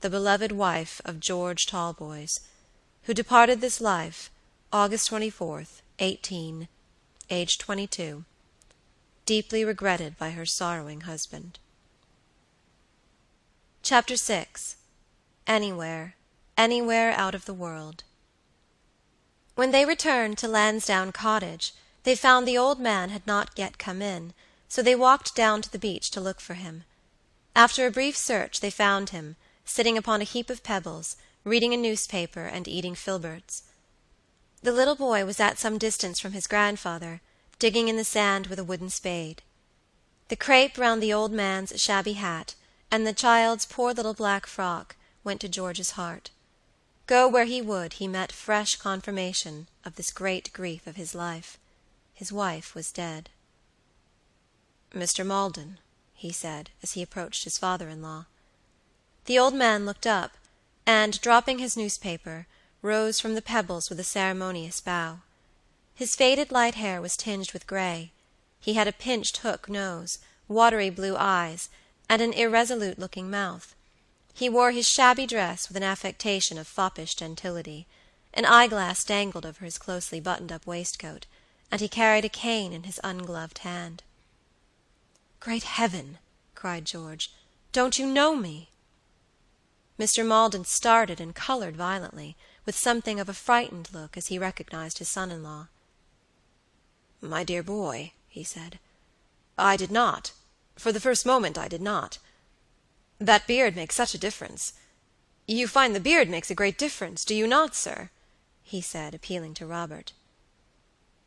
[SPEAKER 2] the beloved wife of George Talboys, who departed this life August 24th, 18, aged 22, deeply regretted by her sorrowing husband." Chapter 6. Anywhere out of the world. When they returned to Lansdowne Cottage, they found the old man had not yet come in, so they walked down to the beach to look for him. After a brief search they found him, sitting upon a heap of pebbles, reading a newspaper and eating filberts. The little boy was at some distance from his grandfather, digging in the sand with a wooden spade. The crape round the old man's shabby hat, and the child's poor little black frock, went to George's heart. Go where he would, he met fresh confirmation of this great grief of his life. His wife was dead. "Mr. Maldon," he said, as he approached his father-in-law. The old man looked up, and, dropping his newspaper, rose from the pebbles with a ceremonious bow. His faded light hair was tinged with gray. He had a pinched hook nose, watery blue eyes, and an irresolute-looking mouth. He wore his shabby dress with an affectation of foppish gentility. An eyeglass dangled over his closely buttoned-up waistcoat, and he carried a cane in his ungloved hand. "Great heaven!" cried George. "Don't you know me?" Mr. Maldon started and colored violently, with something of a frightened look as he recognized his son-in-law. "My dear boy," he said, "I did not. For the first moment I did not. That beard makes such a difference. You find the beard makes a great difference, do you not, sir?" he said, appealing to Robert.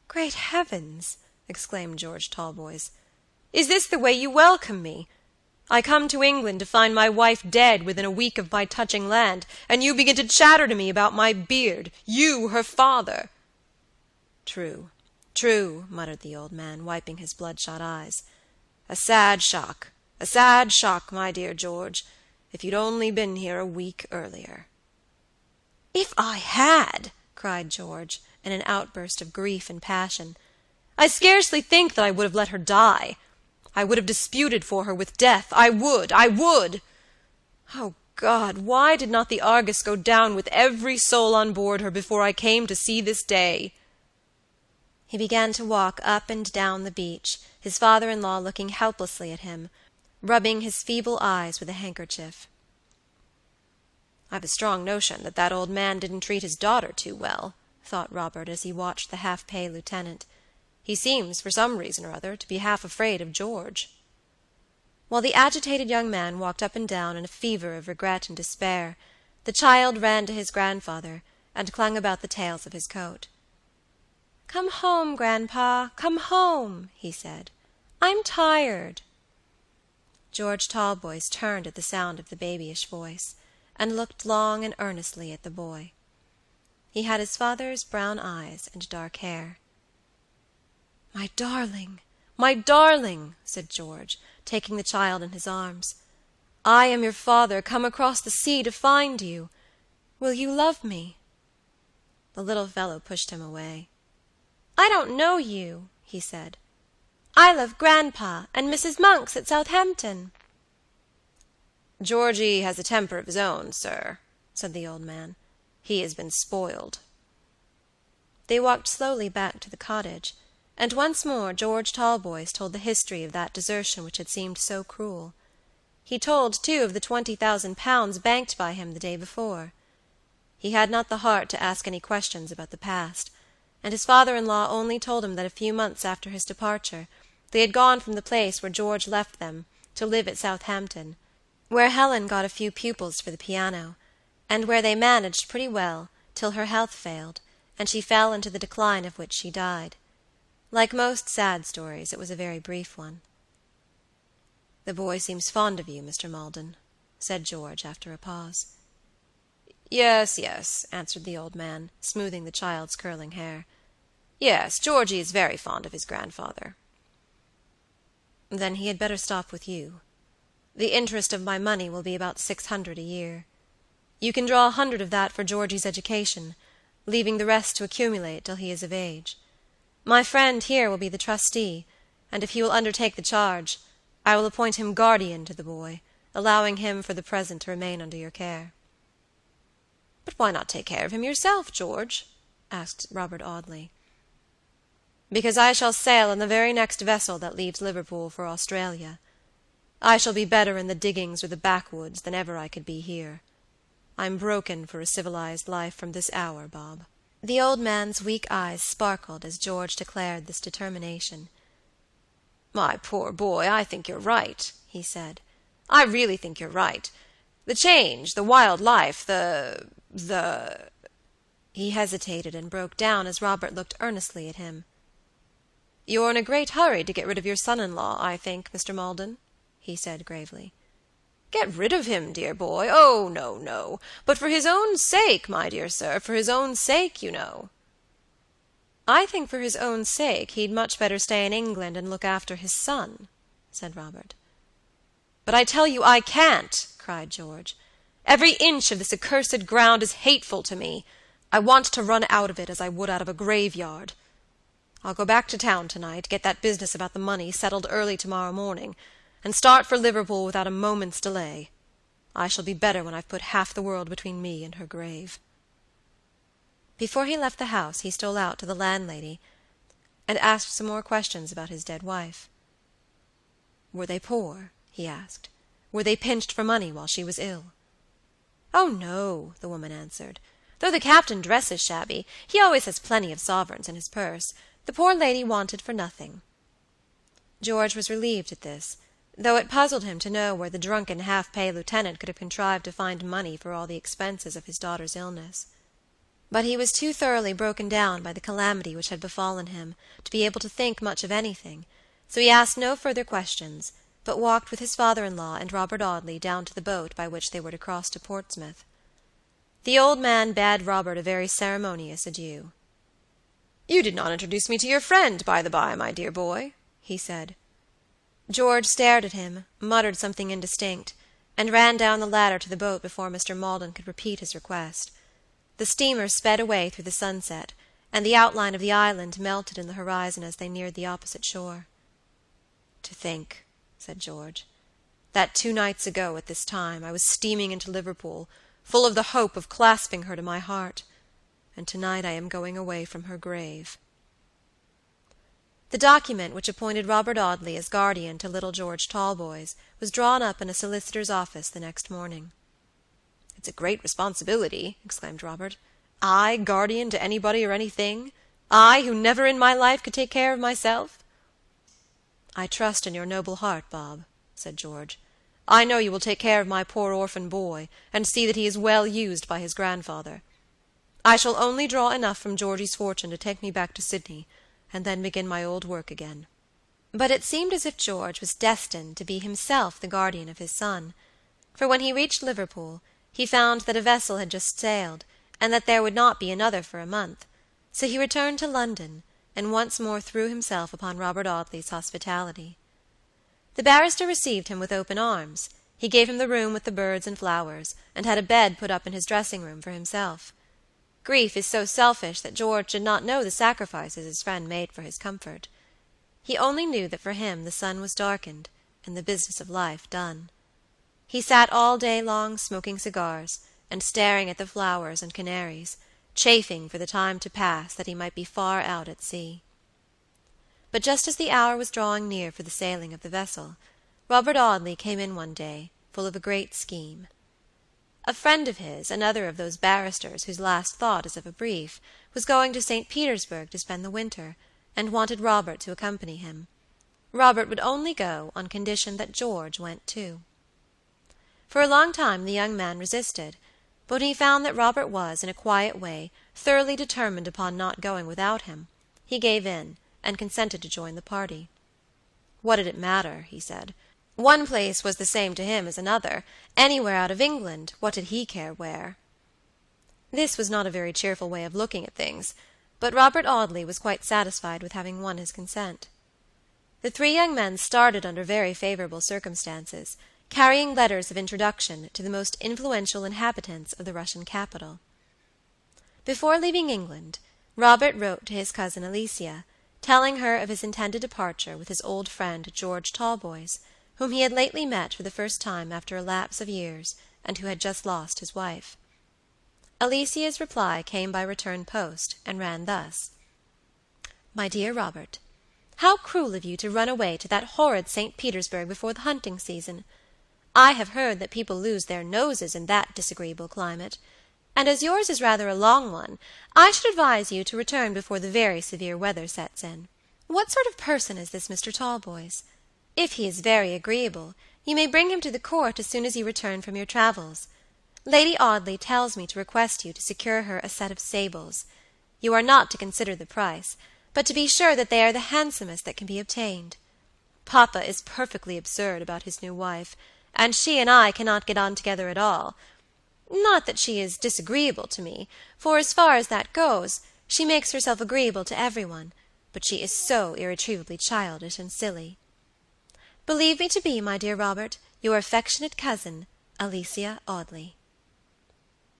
[SPEAKER 2] "Great heavens!" exclaimed George Talboys. "Is this the way you welcome me? I come to England to find my wife dead within a week of my touching land, and you begin to chatter to me about my beard, you, her father." "True, true," muttered the old man, wiping his bloodshot eyes. A sad shock, my dear George, if you'd only been here a week earlier." "If I had," cried George, in an outburst of grief and passion, "I scarcely think that I would have let her die. I would have disputed for her with death. I would! Oh, God, why did not the Argus go down with every soul on board her before I came to see this day?" He began to walk up and down the beach, his father-in-law looking helplessly at him, rubbing his feeble eyes with a handkerchief.
[SPEAKER 1] "I've a strong notion that old man didn't treat his daughter too well," thought Robert as he watched the half-pay lieutenant. "He seems, for some reason or other, to be half afraid of George."
[SPEAKER 2] While the agitated young man walked up and down in a fever of regret and despair, the child ran to his grandfather and clung about the tails of his coat. "Come home, Grandpa, come home," he said. "I'm tired." George Talboys turned at the sound of the babyish voice, and looked long and earnestly at the boy. He had his father's brown eyes and dark hair. "My darling," said George, taking the child in his arms. "I am your father, come across the sea to find you. Will you love me?" The little fellow pushed him away. "I don't know you," he said. "I love Grandpa and Mrs. Monks at Southampton."
[SPEAKER 1] "Georgie has a temper of his own, sir," said the old man. "He has been spoiled."
[SPEAKER 2] They walked slowly back to the cottage, and once more George Talboys told the history of that desertion which had seemed so cruel. He told, too, of the £20,000 banked by him the day before. He had not the heart to ask any questions about the past, and his father-in-law only told him that a few months after his departure they had gone from the place where George left them to live at Southampton, where Helen got a few pupils for the piano, and where they managed pretty well till her health failed, and she fell into the decline of which she died. Like most sad stories, it was a very brief one. "The boy seems fond of you, Mr. Maldon," said George after a pause.
[SPEAKER 1] Yes, answered the old man, smoothing the child's curling hair. "Yes, Georgie is very fond of his grandfather."
[SPEAKER 2] "Then he had better stop with you. The interest of my money will be about £600 a year. You can draw 100 of that for Georgie's education, leaving the rest to accumulate till he is of age. My friend here will be the trustee, and if he will undertake the charge, I will appoint him guardian to the boy, allowing him for the present to remain under your care."
[SPEAKER 1] "But why not take care of him yourself, George?" asked Robert Audley.
[SPEAKER 2] "Because I shall sail in the very next vessel that leaves Liverpool for Australia. I shall be better in the diggings or the backwoods than ever I could be here. I'm broken for a civilized life from this hour, Bob." The old man's weak eyes sparkled as George declared this determination.
[SPEAKER 1] "My poor boy, I think you're right," he said. "I really think you're right. The change, the wild life, the...
[SPEAKER 2] He hesitated and broke down as Robert looked earnestly at him.
[SPEAKER 1] "You're in a great hurry to get rid of your son-in-law, I think, Mr. Maldon," he said gravely. "Get rid of him, dear boy? Oh, no. But for his own sake, my dear sir, for his own sake, you know."
[SPEAKER 2] "I think for his own sake he'd much better stay in England and look after his son," said Robert.
[SPEAKER 1] "But I tell you I can't," cried George. "Every inch of this accursed ground is hateful to me. I want to run out of it as I would out of a graveyard. I'll go back to town tonight, get that business about the money settled early tomorrow morning, and start for Liverpool without a moment's delay. I shall be better when I've put half the world between me and her grave."
[SPEAKER 2] Before he left the house he stole out to the landlady and asked some more questions about his dead wife.
[SPEAKER 1] "Were they poor?" he asked. "Were they pinched for money while she was ill?"
[SPEAKER 2] "Oh, no," the woman answered. "Though the captain dresses shabby, he always has plenty of sovereigns in his purse. The poor lady wanted for nothing." George was relieved at this, though it puzzled him to know where the drunken half-pay lieutenant could have contrived to find money for all the expenses of his daughter's illness. But he was too thoroughly broken down by the calamity which had befallen him to be able to think much of anything, so he asked no further questions, but walked with his father-in-law and Robert Audley down to the boat by which they were to cross to Portsmouth. The old man bade Robert a very ceremonious adieu.
[SPEAKER 1] "You did not introduce me to your friend, by the by, my dear boy," he said.
[SPEAKER 2] George stared at him, muttered something indistinct, and ran down the ladder to the boat before Mr. Maldon could repeat his request. The steamer sped away through the sunset, and the outline of the island melted in the horizon as they neared the opposite shore.
[SPEAKER 1] "To think," said George, "that 2 nights ago at this time I was steaming into Liverpool, full of the hope of clasping her to my heart, and tonight I am going away from her grave."
[SPEAKER 2] The document which appointed Robert Audley as guardian to little George Talboys was drawn up in a solicitor's office the next morning. "It's a great responsibility," exclaimed Robert. "I guardian to anybody or anything? I, who never in my life could take care of myself?" "I trust in your noble heart, Bob," said George. "I know you will take care of my poor orphan boy, and see that he is well used by his grandfather. I shall only draw enough from Georgie's fortune to take me back to Sydney, and then begin my old work again." But it seemed as if George was destined to be himself the guardian of his son, for when he reached Liverpool, he found that a vessel had just sailed, and that there would not be another for a month, so he returned to London, and once more threw himself upon Robert Audley's hospitality. The barrister received him with open arms. He gave him the room with the birds and flowers, and had a bed put up in his dressing-room for himself. Grief is so selfish that George did not know the sacrifices his friend made for his comfort. He only knew that for him the sun was darkened, and the business of life done. He sat all day long smoking cigars, and staring at the flowers and canaries, chafing for the time to pass that he might be far out at sea. But just as the hour was drawing near for the sailing of the vessel, Robert Audley came in one day, full of a great scheme. A friend of his, another of those barristers whose last thought is of a brief, was going to St. Petersburg to spend the winter, and wanted Robert to accompany him. Robert would only go on condition that George went too. For a long time the young man resisted, but when he found that Robert was, in a quiet way, thoroughly determined upon not going without him, he gave in, and consented to join the party. What did it matter, he said. One place was the same to him as another. Anywhere out of England, what did he care where? This was not a very cheerful way of looking at things, but Robert Audley was quite satisfied with having won his consent. The three young men started under very favorable circumstances, carrying letters of introduction to the most influential inhabitants of the Russian capital. Before leaving England, Robert wrote to his cousin Alicia, telling her of his intended departure with his old friend George Talboys, whom he had lately met for the first time after a lapse of years, and who had just lost his wife. Alicia's reply came by return post, and ran thus: "My dear Robert, how cruel of you to run away to that horrid St. Petersburg before the hunting season. I have heard that people lose their noses in that disagreeable climate, and as yours is rather a long one, I should advise you to return before the very severe weather sets in. What sort of person is this Mr. Talboys? If he is very agreeable, you may bring him to the court as soon as you return from your travels. Lady Audley tells me to request you to secure her a set of sables. You are not to consider the price, but to be sure that they are the handsomest that can be obtained. Papa is perfectly absurd about his new wife, and she and I cannot get on together at all. Not that she is disagreeable to me, for as far as that goes, she makes herself agreeable to everyone, but she is so irretrievably childish and silly. Believe me to be, my dear Robert, your affectionate cousin, Alicia Audley."